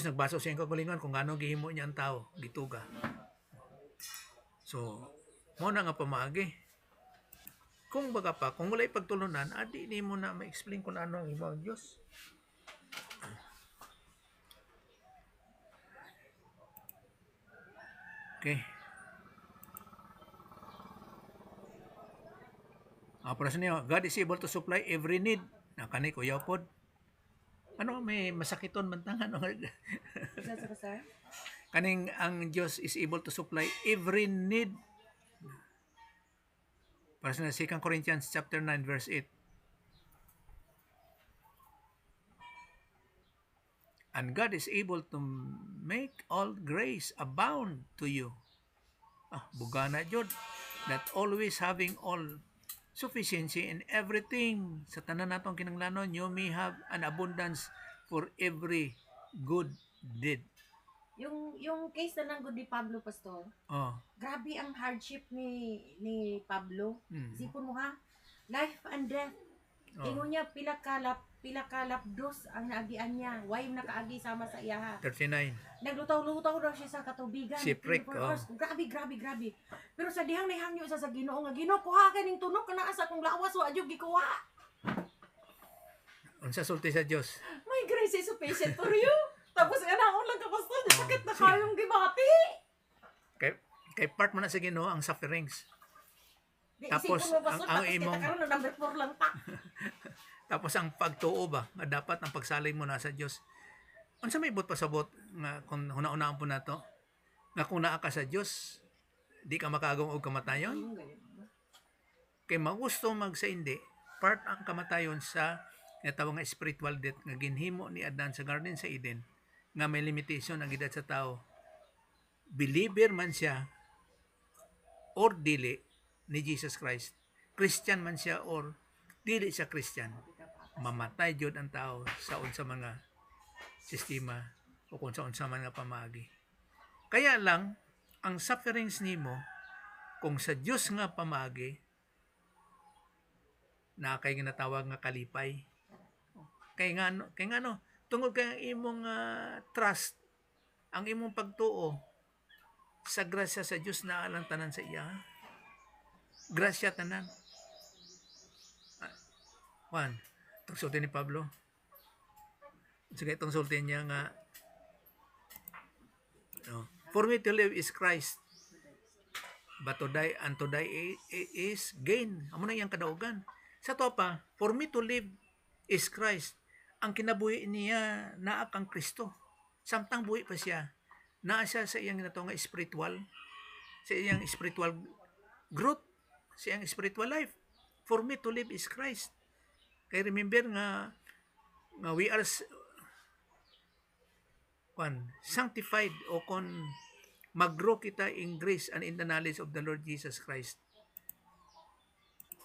nagbaso sa iyang kagalingon kung ano gihimo niya ang tao, gituga. So, mo na nga pamaagi. Kung baga pa, kung wala'y pagtulunan, adi ni mo na ma-explain kung ano ang himo ang Diyos. Okay. Para sa niyo, God is able to supply every need. Nakani kuya pod. Ano may masakiton man tang ano? Isa sa kasar? Kaning ang Dios is able to supply every need. Para sa 2 Corinthians chapter 9 verse 8. And God is able to make all grace abound to you. Bugana jud, that always having all sufficiency in everything sa tanan natong kinahanglanon, you may have an abundance for every good deed. Yung case na lang ni Pablo, Pastor, Oh. grabe ang hardship ni Pablo. Mm. Sipon mo ha, life and death. Ingon niya pila kalap dos ang naagian niya. Why nakaagi sama sa iya ha? 39. Naglutaw-lutaw daw siya sa katubigan. Shipwreck, 24 hours. Grabe. Pero sa dihang nahangyo sa Ginoo nga, Ginoo kuha ka ning tunok kana asa kung lawas wa jud gikuha. Unsa sulti sa Dios? My grace is sufficient for you. Tapos anaon lang ka basta sakit na kayong gibati. Kay part man na sa Ginoo ang sufferings. Tapos ang imong karon number 4 lang ta. Tapos ang pagtuo ba nga dapat ang pagsalay mo na sa Dios. Unsa may ibot pasabot nga kung huna-unaan po nato nga kung naa ka sa Dios di ka makaagong og kamatayon. Kay magusto magsaindi part ang kamatayon sa natawag nga spiritual death nga ginhimo ni Adan sa Garden sa Eden nga may limitation ang edad sa tao. Believer man siya or dili ni Jesus Christ, Christian man siya or dili siya Christian, mamatay jud ang tao sa unsa mga sistema o kung sa unsa man nga pamaagi. Kaya lang ang sufferings nimo kung sa Dios nga pamaagi na kay ginatawag nga kalipay. Kay nga no, tungod kay ang imong trust, ang imong pagtuo sa grasya sa Dios na alang tanan sa iya. Grasya tanan. Juan, itong sulti ni Pablo. Sige, itong sulti niya nga, for me to live is Christ, but to die is gain. Amo na iyang kadaugan. Sa to pa, for me to live is Christ. Ang kinabuhi niya naa kang Kristo. Samtang buhi pa siya, naa siya sa iyang ginatawag nga spiritual, sa iyang spiritual growth, sa iyang spiritual life. For me to live is Christ. Kaya remember nga we are sanctified o kon mag-grow kita in grace and in the knowledge of the Lord Jesus Christ.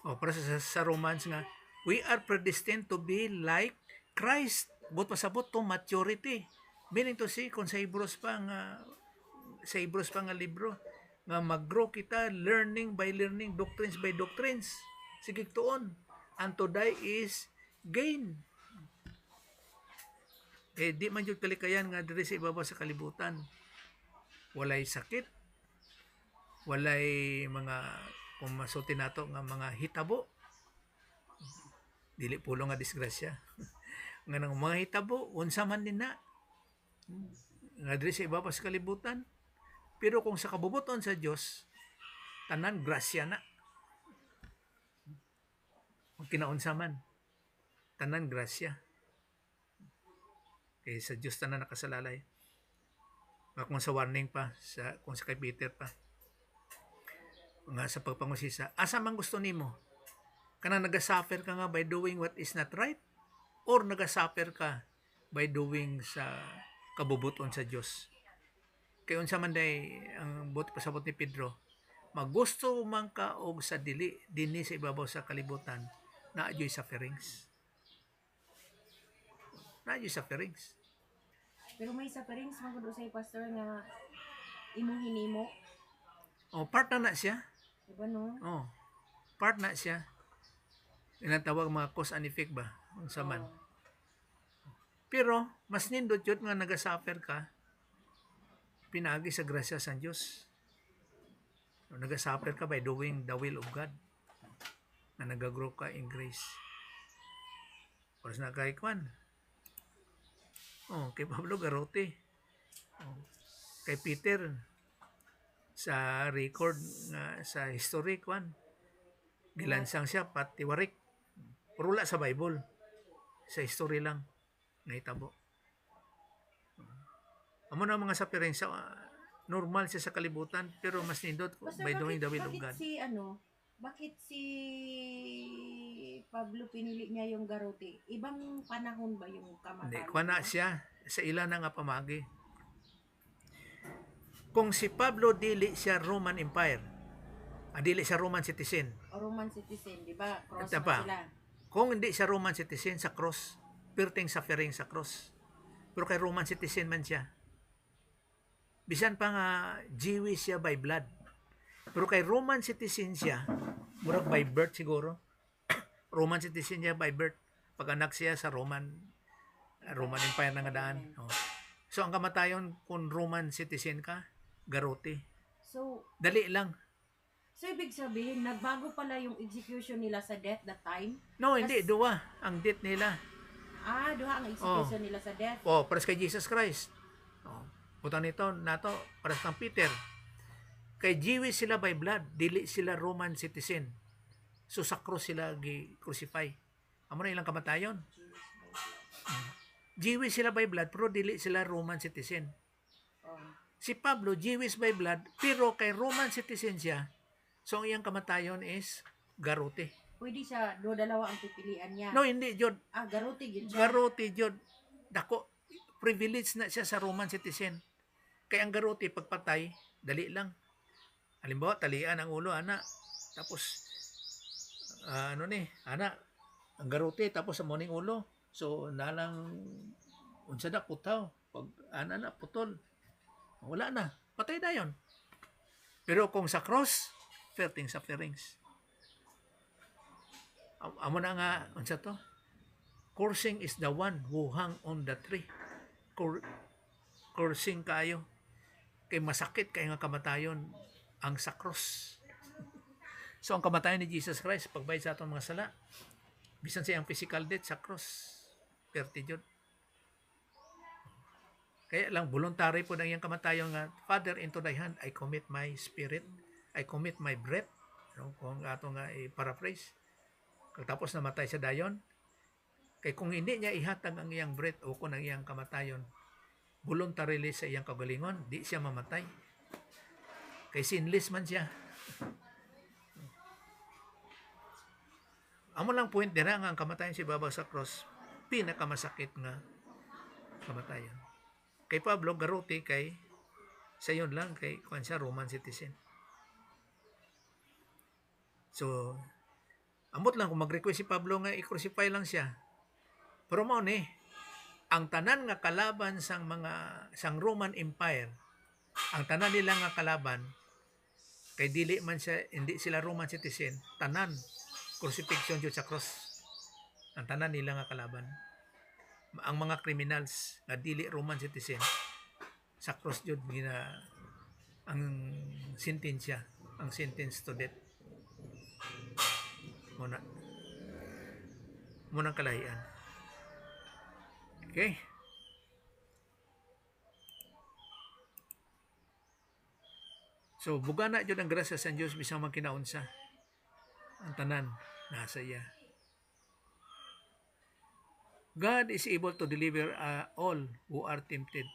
Para sa Romans nga, we are predestined to be like Christ. But pasabot to maturity. Meaning to say, kung sa Hebrews pa nga libro, nga mag-grow kita learning by learning, doctrines by doctrines. Sige tuon. And to die is gain. Di man yung kalikayan nga diri sa ibabaw sa kalibutan. Walay sakit. Walay mga, kung masulti nato nga mga hitabo. Dili pulo nga disgrasya. Nga nang mga hitabo, unsa man din na. Nga diri sa ibabaw sa kalibutan. Pero kung sa kabubuton sa Dios, tanan grasya na. Kung kinaunsa man, tanan grasya. Kaya sa Dios tanan nakasalalay. Kung sa warning pa, kung sa kay Peter pa, nga sa pagpangusisa, asa man gusto nimo? Kanang nagasuffer ka nga by doing what is not right? Or nagasuffer ka by doing sa kabubuton sa Dios? Kaya unsa man day ang pasabot ni Pedro, magusto man ka og sa dili dinhi sa ibabaw sa kalibutan, naadyoy sufferings. Naadyoy sufferings. Pero may sufferings man gud usay pastor nga imong hinimo. Oh, part na siya. Diba no? Oh, part na siya. Inatawag mga cause and effect ba? Unsa man. Oo. Pero mas nindot yun nga nagasuffer ka pinaagi sa grasya sa Dios. Nagasuffer ka by doing the will of God. Na nagagrow ka in grace. Oras na kay Kwan. Oh, kay Pablo Garote. Oh, kay Peter sa record nga sa history Kwan. Gilansang siya pati warik. Pero wala sa Bible. Sa history lang nahitabo. Amo na mga suffering sa normal siya sa kalibutan pero mas nindot Basta by doing the will of bakit God. bakit si Pablo pinili niya yung Garote? Ibang panahon ba yung Hindi, kamatayan kuha na niya? siya sa ila na nga pamagi. Kung si Pablo dili siya Roman Empire, dili siya Roman citizen. O Roman citizen, di ba? Cross Ito man pa, sila. kung hindi siya Roman citizen sa cross, perting suffering sa cross. Pero kay Roman citizen man siya. Bisan pa nga Jewish siya by blood. Pero kay Roman citizen siya, murag by birth siguro. Roman citizen siya by birth. Pag-anak siya sa Roman Empire na nga daan. Oh. So ang kamatayon kung Roman citizen ka, garote. So, Dali lang. ibig sabihin, nagbago pala yung execution nila sa death that time? No, hindi. Duwa ang date nila. Duha ang execution nila sa death. Oh, pares kay Jesus Christ. Oh. Putang nito, nato, pares kang Peter. Kay Jewish sila by blood, dili sila Roman citizen. So sa cross sila gi-crucify. Amo na ilang kamatayon. Jewish sila by blood, pero dili sila Roman citizen. Oh. Si Pablo, Jewish by blood, pero kay Roman citizen siya. So ang iyang kamatayon is garote. Pwede siya, dalawa ang pipilian niya. No, hindi, Jod. Garote yun siya. Garote, Jod. Dako, privilege na siya sa Roman citizen. Kaya ang garote, pagpatay, dali lang. Halimbawa, talian ang ulo, ana. Tapos, ana, ang garote, tapos sa morning ulo. So, nalang, unsa na, putaw. Pag, na, putol. Wala na. Patay na yun. Pero kung sa cross, ferting sufferings. Amo na nga, unsa to? Cursing is the one who hung on the tree. Cursing kayo. Kay masakit kay nga kamatayon ang sa cross. So ang kamatayon ni Jesus Christ pagbayad sa atong mga sala, bisan siya ang physical death sa cross, perti jud. Kaya lang voluntary po ang iyang kamatayon nga, Father, into thy hand I commit my spirit, I commit my breath. No, kung ato nga i-paraphrase. Tapos namatay sa dayon. Kay kung hindi niya ihatag ang iyang breath o kung ang iyang kamatayon, voluntarily sa iyang kagalingon, di siya mamatay. Kay sinless man siya. Amo lang point dira nga ang kamatayon si Baba sa cross, pinakamasakit nga kamatayon. Kay Pablo garote kay sayon lang kay kuan siya Roman citizen. So amot lang kung mag-request si Pablo nga i-crucify lang siya. Pero mao ni ang tanan nga kalaban sang Roman Empire, ang tanan nila nga kalaban kay dili man siya, hindi sila Roman citizen, tanan crucifixion jud sa cross. Ang tanan nila nga kalaban. Ang mga criminals nga dili Roman citizen sa cross jud gina ang sentensya, ang sentence to death. Muna kalahian. Okay? So, buga na jud ang grasya sa Dios bisang magkinaunsa. Ang tanan nasa iya. God is able to deliver all who are tempted.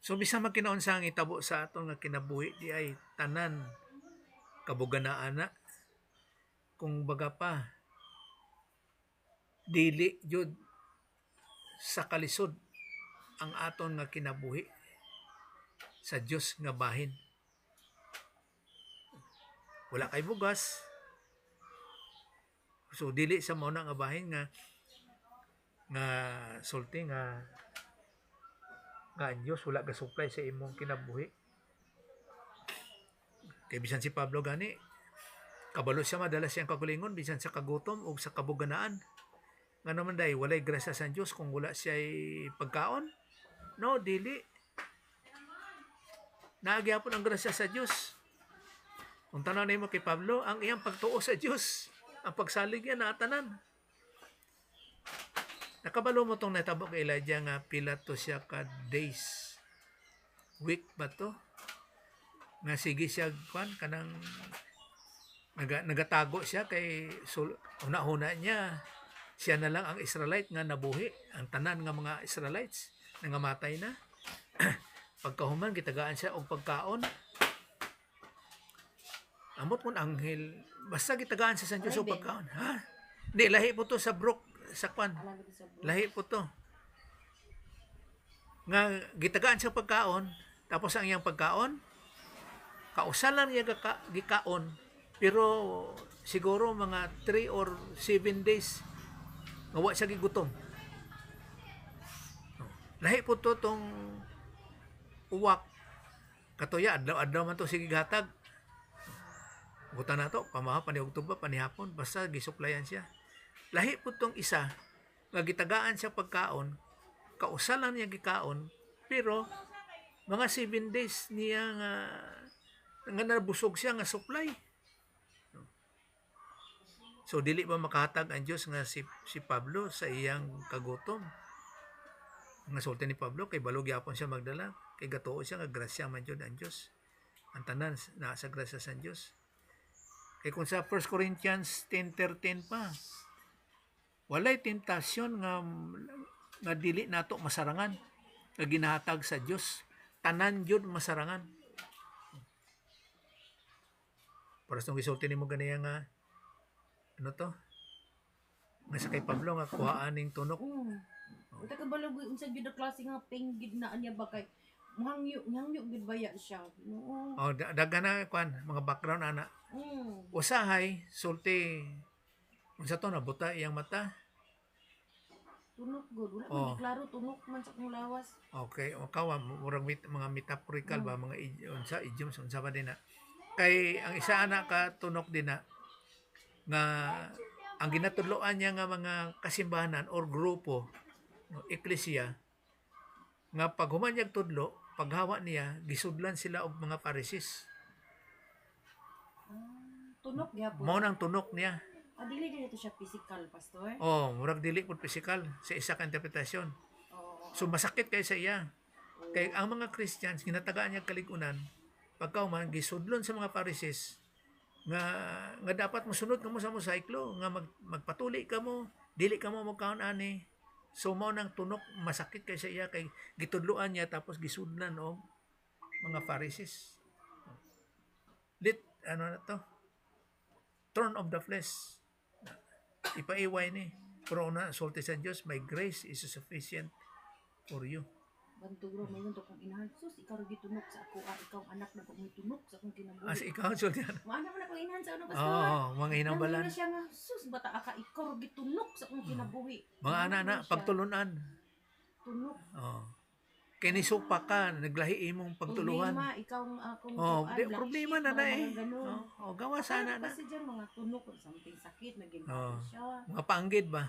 So, bisang magkinaunsa ang itabo sa aton nga kinabuhi di ay tanan kabuganaan na. Kung baga pa, dili jud sa kalisod ang aton nga kinabuhi sa Dios nga bahin. Wala kay bugas. So dili sa mao na nga bahin nga sulti nga ang Dios wala ga supply sa imong kinabuhi. Kay bisan si Pablo gani, kabalo siya madalas siyang kagulingon bisan sa kagutom o sa kabuganaan. Nga naman dahil walay grasya sa Diyos kung wala siya pagkaon. No, dili. Naagyapon ang grasya sa Diyos. Kung tanaw na mo kay Pablo, ang iyang pagtuo sa Diyos, ang pagsalig niya na tanan. Nakabalo mo tong natabo kay Elijah nga pila to siya ka days. Week ba to? Nga sige siya kwan kanang nagatago siya kay una-una niya siya na lang ang Israelite nga nabuhi. Ang tanan nga mga Israelites nangamatay na. Pagkahuman gitagaan siya og pagkaon. Amot mo anghel, basta gitagaan siya sa Diyos og pagkaon. Ha? Di lahi po to sa Brook sa kwan. Lahi po to. Nga gitagaan siya pagkaon, tapos ang iyang pagkaon kausalan niya gikaon, pero siguro mga 3 or 7 days nga wa siya gigutom. Lahi po to tong uwak. Katuya, adlaw-adlaw man to sige gatag. Buta na to, pamaha, paniugtog ba, panihapon, basta gisuplayan siya. Lahi po tong isa, nga gitagaan siya pagkaon, kausalan niya gikaon, pero mga 7 days niya nga nabusog siya nga supply. So dili ba makahatag ang Dios nga si Pablo sa iyang kagutom? Nga sulti ni Pablo kay balog yapon siya magdala, kay gatuo siya nga grasya man jud ang Dios. Ang tanan naa sa grasya sa Dios. Kay kung sa 1 Corinthians 10:13 pa, walay tentasyon nga dili nato masarangan nga ginahatag sa Dios. Tanan jud masarangan. Para sa gisulti nimo ganiya nga ano to? Nga sa kay Pablo nga kuhaan ning tunok. Uta ka balog unsa gyud ang klase nga penggid na anya ba kay hangyo gid baya siya. Oo. Oh, daghan na kwan mga background ana. Usahay sulti unsa to nabuta iyang mata. Tunok gud, wala man klaro tunok man sa kong lawas. Okay, o kawa murag mga metaphorical ba mga unsa idioms unsa ba din na. Kay ang isa ana ka tunok din na nga ang ginatudloan niya nga mga kasimbahanan or grupo no eklesiya nga pag human niyang tudlo paghawa niya gisudlan sila og mga Pharisees. Tunok gyapon. Mao nang tunok niya. Dili dito siya physical, pastor. Oh, murag dili pud physical sa isa ka interpretasyon. So masakit kay sa iya. Kay ang mga Christians ginatagaan niya kaligunan pagkauman gisudlon sa mga Pharisees nga dapat mosunod kamo sa mosaiklo nga magpatuli kamo dili kamo magkaon ani. So mao nang tunok masakit kay sa iya kay gitudloan niya tapos gisudlan og mga Pharisees. Ano na to? Thorn of the flesh. Ipaiway ni. Pero una, sulti sa Diyos, my grace is sufficient for you. Bantugro, may nuntok kong inahan. Sus, ikaw rin tunok sa ako. Ikaw anak na kung may tunok sa akong kinabuhi. As ikaw, sulti na. Maana mo na kong inahan sa ano, pastor. Oo, mga hinambalan. Nangina siya nga, sus, bata aka, ikaw rin tunok sa akong kinabuhi. Mga anak-anak, pagtulunan. Tunok. Oo. Kaya nisupa ka, naglahi imong pagtuluhan. Problema, ikaw akong problema na na eh. Gawa sana na. Kasi dyan mga tunok, something sakit, naging siya. Mga paanggid ba?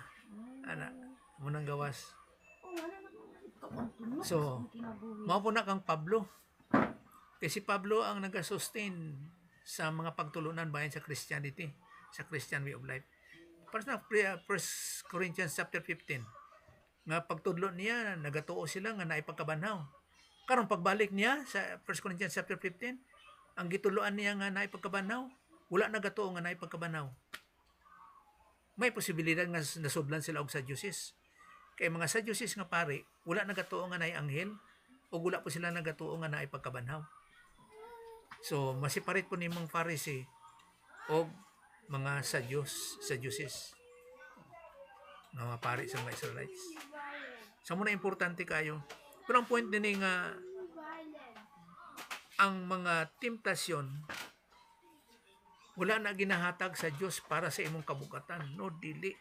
Anak, munang gawas. Wala na ikaw ang tunok So, sa akong kinabuhi. mao po na kang Pablo. Kasi Pablo ang nag-sustain sa mga pagtulunan bayan sa Christianity, sa Christian way of life. Para sa 1 Corinthians chapter 15, nga pagtudlo niya, nagatuo sila nga naipagkabanhaw. Karong pagbalik niya sa 1 Corinthians chapter 15, ang gituluan niya nga naipagkabanhaw, wala nagatuo nga naipagkabanhaw. May posibilidad nga nasudlan sila og Sadducees. Kay mga Sadducees nga pare, wala nagatuo nga naay anghel o wala po sila nagatuo nga naay pagkabanhaw. So, masiparit po nimong Pharisee o mga Sadducees na mga pare sa mga Israelites. So, muna importante kayo. Pero ang point din nga ang mga temptasyon wala na ginahatag sa Diyos para sa imong kabugatan. No, dili.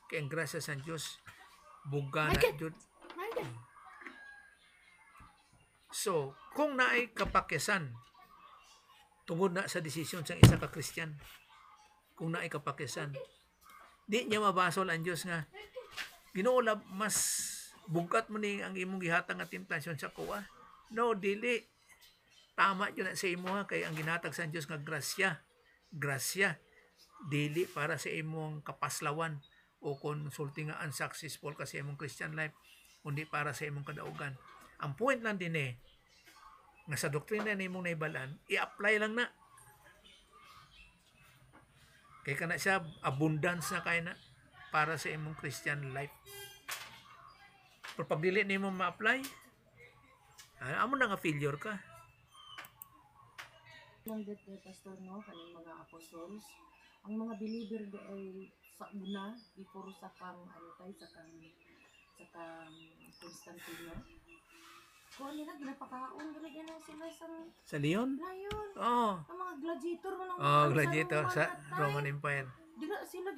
Kaya ang grasya sa Diyos buga na jud. So, kung naay kapakyasan tungod na sa desisyon sa isa ka Christian kung naay kapakisan. Di niya mabasol ang Dios nga Ginoo lab mas bugat mo ni ang imong gihatag nga temptasyon sa kuwa. No, dili. Tama yun na sa imo ha, kay ang ginatag sa Dios nga grasya. Grasya dili para sa imong kapaslawan o kung sulti nga unsuccessful ka sa imong Christian life, kundi para sa imong kadaugan. Ang point lang din nga sa doktrina na imong naibalaan, i-apply lang na. Kay kana siya abundance na kay na para sa imong Christian life. Pero pag dili nimo ma-apply, amo na nga failure ka. Nang det pastor no kaning mga apostles, ang mga believer di ay sa una before sa kang ano tay sa kang Constantino. Kung nila ginapakaon dili na sila Sa Leon? layon. Oh. Ang mga gladiator mo Gladiator sa Roman Empire. Di na sila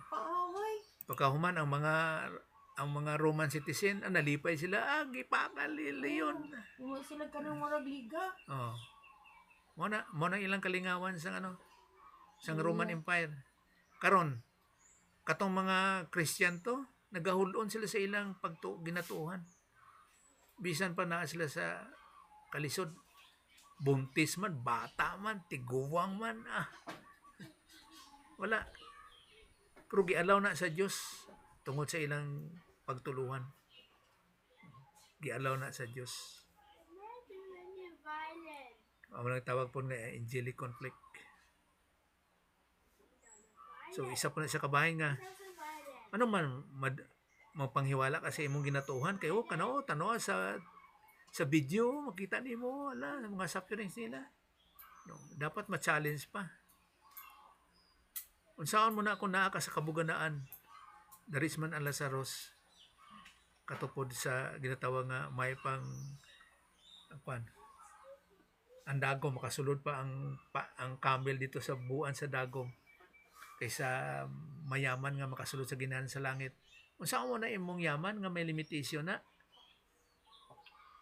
paaway. Pagkahuman ang mga Roman citizen, nalipay sila, gipakal ni Leon. Mo sila kanang mga liga. Oh. Mo na ilang kalingawan sa sa Roman Empire. Karon katong mga Christian to, nagahulon sila sa ilang ginatuuhan. Bisan pa na sila sa kalisod. Buntis man, bata man, tiguwang man, wala. Pero gialaw na sa Dios tungod sa ilang pagtuluhan. Gialaw na sa Dios. Ang tawag po nga angelic conflict. So isa po na sa kabahin nga ano man mapanghiwala kasi imong ginatuhan kay tanaw sa video makita nimo mga sufferings nila. No, dapat ma-challenge pa. Unsaon mo na ako naa ka sa kabuganaan, daris man ang Lazarus katupod sa ginatawag nga may pang ang dagom makasulod pa ang camel dito sa buan sa dagom kaysa mayaman nga makasulod sa ginahan sa langit. Unsaon mo na imong yaman nga may limitation na?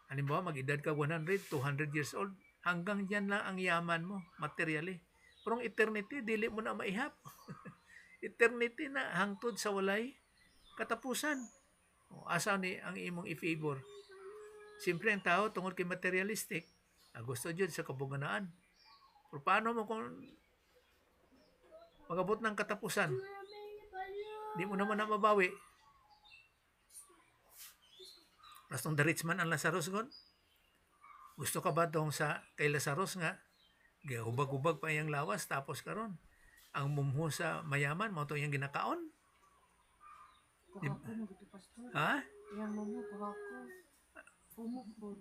Halimbawa mag-edad ka 100, 200 years old, hanggang diyan lang ang yaman mo materially. Pero ang eternity dili mo na maihap. Eternity na hangtod sa walay katapusan. Asa ni ang imong i-favor? Siyempre ang tao tungod kay materialistic, gusto jud sa kabuganaan. Pero paano mo kung magabot ng katapusan? Di mo naman na mabawi. Pastong the rich man ang Lazarus god. Gusto ka ba tong sa kay Lazarus nga gihubag-ubag pa iyang lawas tapos karon ang mumho sa mayaman mo to iyang ginakaon? Kuha ko dito pastor. Ha? Yang mo kuha ko. Pumupod.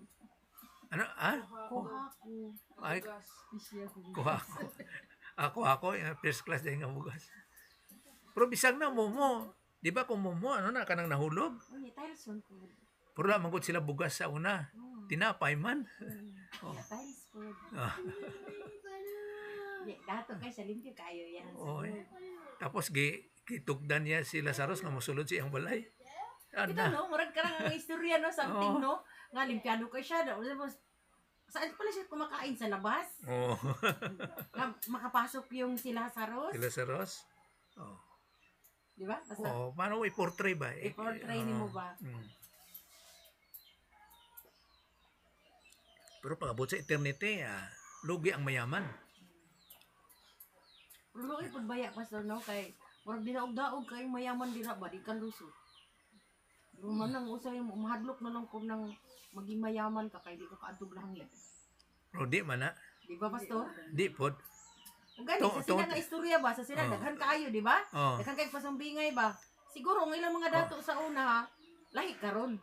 Ano? Kuha ko. Ay, Isya ko. kuha ko. Ako, first class din nga bugas. Pero bisag na mumo. Di ba kung mumo, kanang nahulog? Uy, tiles man po. Pero lamang sila bugas sa una. Tinapay man. Tiles po. Ah. Dato kay sa limpyo kayo yan. Tapos gitugdan niya si Lazarus nga mosulod siyang balay. Ito no, murag karang ang istorya no, something no. Nga limpyado kay siya. Saan pala siya kumakain sa labas? Oh. Nga makapasok yung si Lazarus. Si Lazarus? Oh. Di ba? Basta Paano mo i-portray ba? i-portray ni mo ba? Pero pag-abot sa eternity, lugi ang mayaman. Pero lugi pagbaya pastor no kay murag dinaog-daog kay mayaman dira ba di kan lusot. Man nang usay mo mahadlok na lang kung nang maging mayaman ka kay di ka kaadtog langit. Pero di man na. Di ba pastor? Di pod. Ug gani sa sila nga istorya ba sa sila daghan kaayo di ba? Daghan kay pasambingay ba? Siguro ang ilang mga dato sa una lahi karon.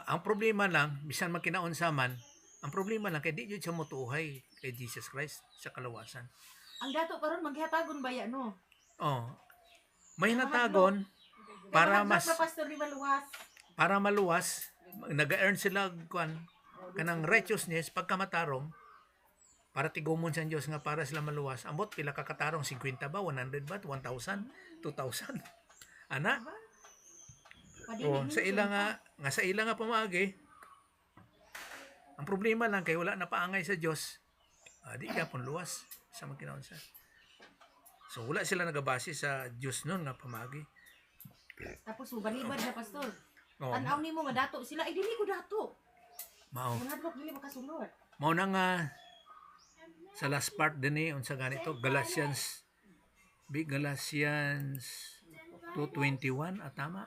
Ang problema lang bisan makinaunsa man, ang problema lang kay di jud siya motuhay kay Jesus Christ sa kalawasan. Ang dato karon maghihatagon baya no. May natagon para mas pastor di maluwas. Para maluwas, nag-earn sila kanang righteousness pagkamatarong para tigumon sa Dios nga para sila maluwas. Ambot pila ka katarong 50 ba, 100 ba, 1,000, 2,000. Ana? Sa ila nga pamagi. Ang problema lang kay wala na paangay sa Dios. Di gyapon luwas sa mga kinaunsa. So wala sila nagabase sa Dios nun nga pamagi. Tapos subalibad na pastor. Oh, Tanaw nimo nga dato sila ay dili ko dato. mao. Mga hadlok dili makasulod. Mao na nga sa last part din unsa ganito Galatians 2:21 tama.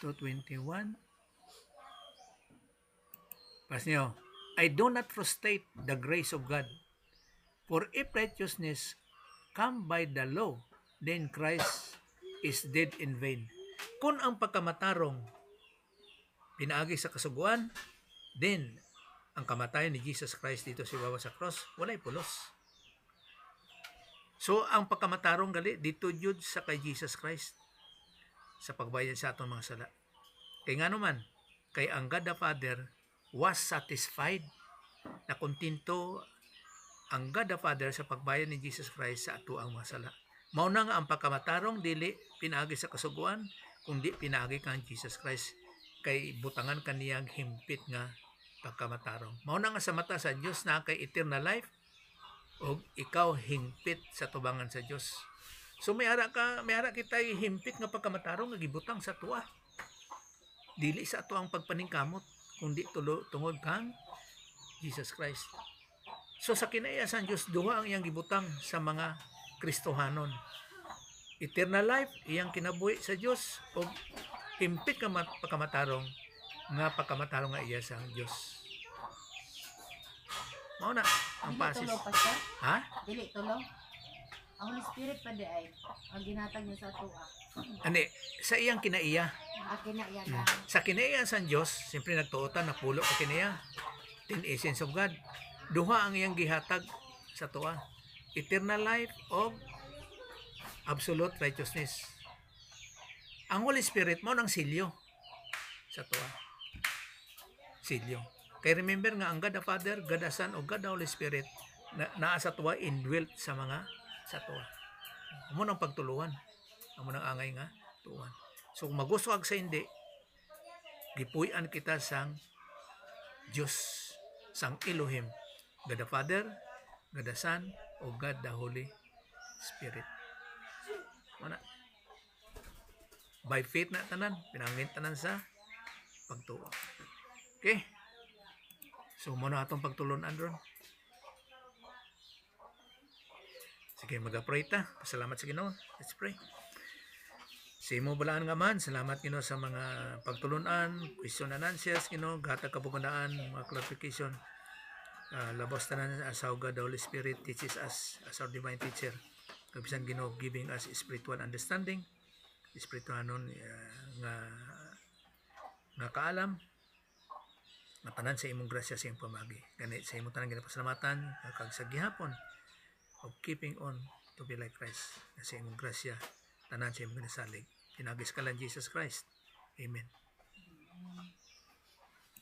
2:21. Pas niyo, I do not frustrate the grace of God. For if righteousness come by the law, then Christ is dead in vain. Kung ang pagkamatarong pinaagi sa kasuguan, then ang kamatayan ni Jesus Christ dito sa baba sa cross, walay pulos. So, ang pagkamatarong gali, dito jud sa kay Jesus Christ sa pagbayad sa atong mga sala. Kay nga naman, kay ang God the Father was satisfied na kontento ang God the Father sa pagbayad ni Jesus Christ sa ato ang mga sala. Mao na nga ang pagkamatarong dili pinaagi sa kasuguan, kundi pinaagi kang Jesus Christ kay butangan kaniyang himpit nga pagkamatarong. Mao na nga sa mata sa Dios na kay eternal life o ikaw himpit sa tubangan sa Dios. So may ara kita himpit nga pagkamatarong nga gibutang sa tuwa. Dili sa ato ang pagpaningkamot kundi tungod kang Jesus Christ. So sa kinaiyasan Dios duha ang iyang gibutang sa mga Kristohanon. Eternal life iyang kinabuhi sa Dios o himpit ka pagkamatarong nga iya sa Dios. Mao na ang Dili pasis. tulong pastor. Ha? Dili tulong. Ang Holy Spirit pa di ay ang ginhatag niya sa tuwa. Ani sa iyang kinaiya. Akin na yan. Sa kinaiya sa Dios, siyempre nagtuotan na pulo ka kinaiya. The essence of God. Duha ang iyang gihatag sa tuwa. Eternal life o absolute righteousness. Ang Holy Spirit mo nang silyo sa tuwa. Silyo. Kay remember nga ang God the Father, God the Son o God the Holy Spirit naa sa tuwa indwelt sa mga sa tuwa. Amo nang pagtuluan. Amo nang angay nga tuwan. So kung magusto kag sa hindi, gipuy-an kita sang Dios, sang Elohim, God the Father, God the Son o God the Holy Spirit. Mana? By faith na tanan, pinangin tanan sa pagtuo. Okay? So, muna atong pagtulon, Andron. Sige, mag-pray ta. Pasalamat sa Ginoo. Let's pray. Sa imo balaan nga man, salamat Ginoo sa mga pagtulunan, question and answers, Ginoo, gatag kapugunaan, mga clarification. Labos tanan as how God the Holy Spirit teaches us as our divine teacher. Kabisan Ginoo giving us spiritual understanding, spiritual nga kaalam, matanan sa imong grasya sa imong pamagi. Ganit sa imong tanan ginapasalamatan kag sa gihapon of keeping on to be like Christ. Sa imong grasya tanan sa imong ginasalig. Pinagis ka lang Jesus Christ. Amen.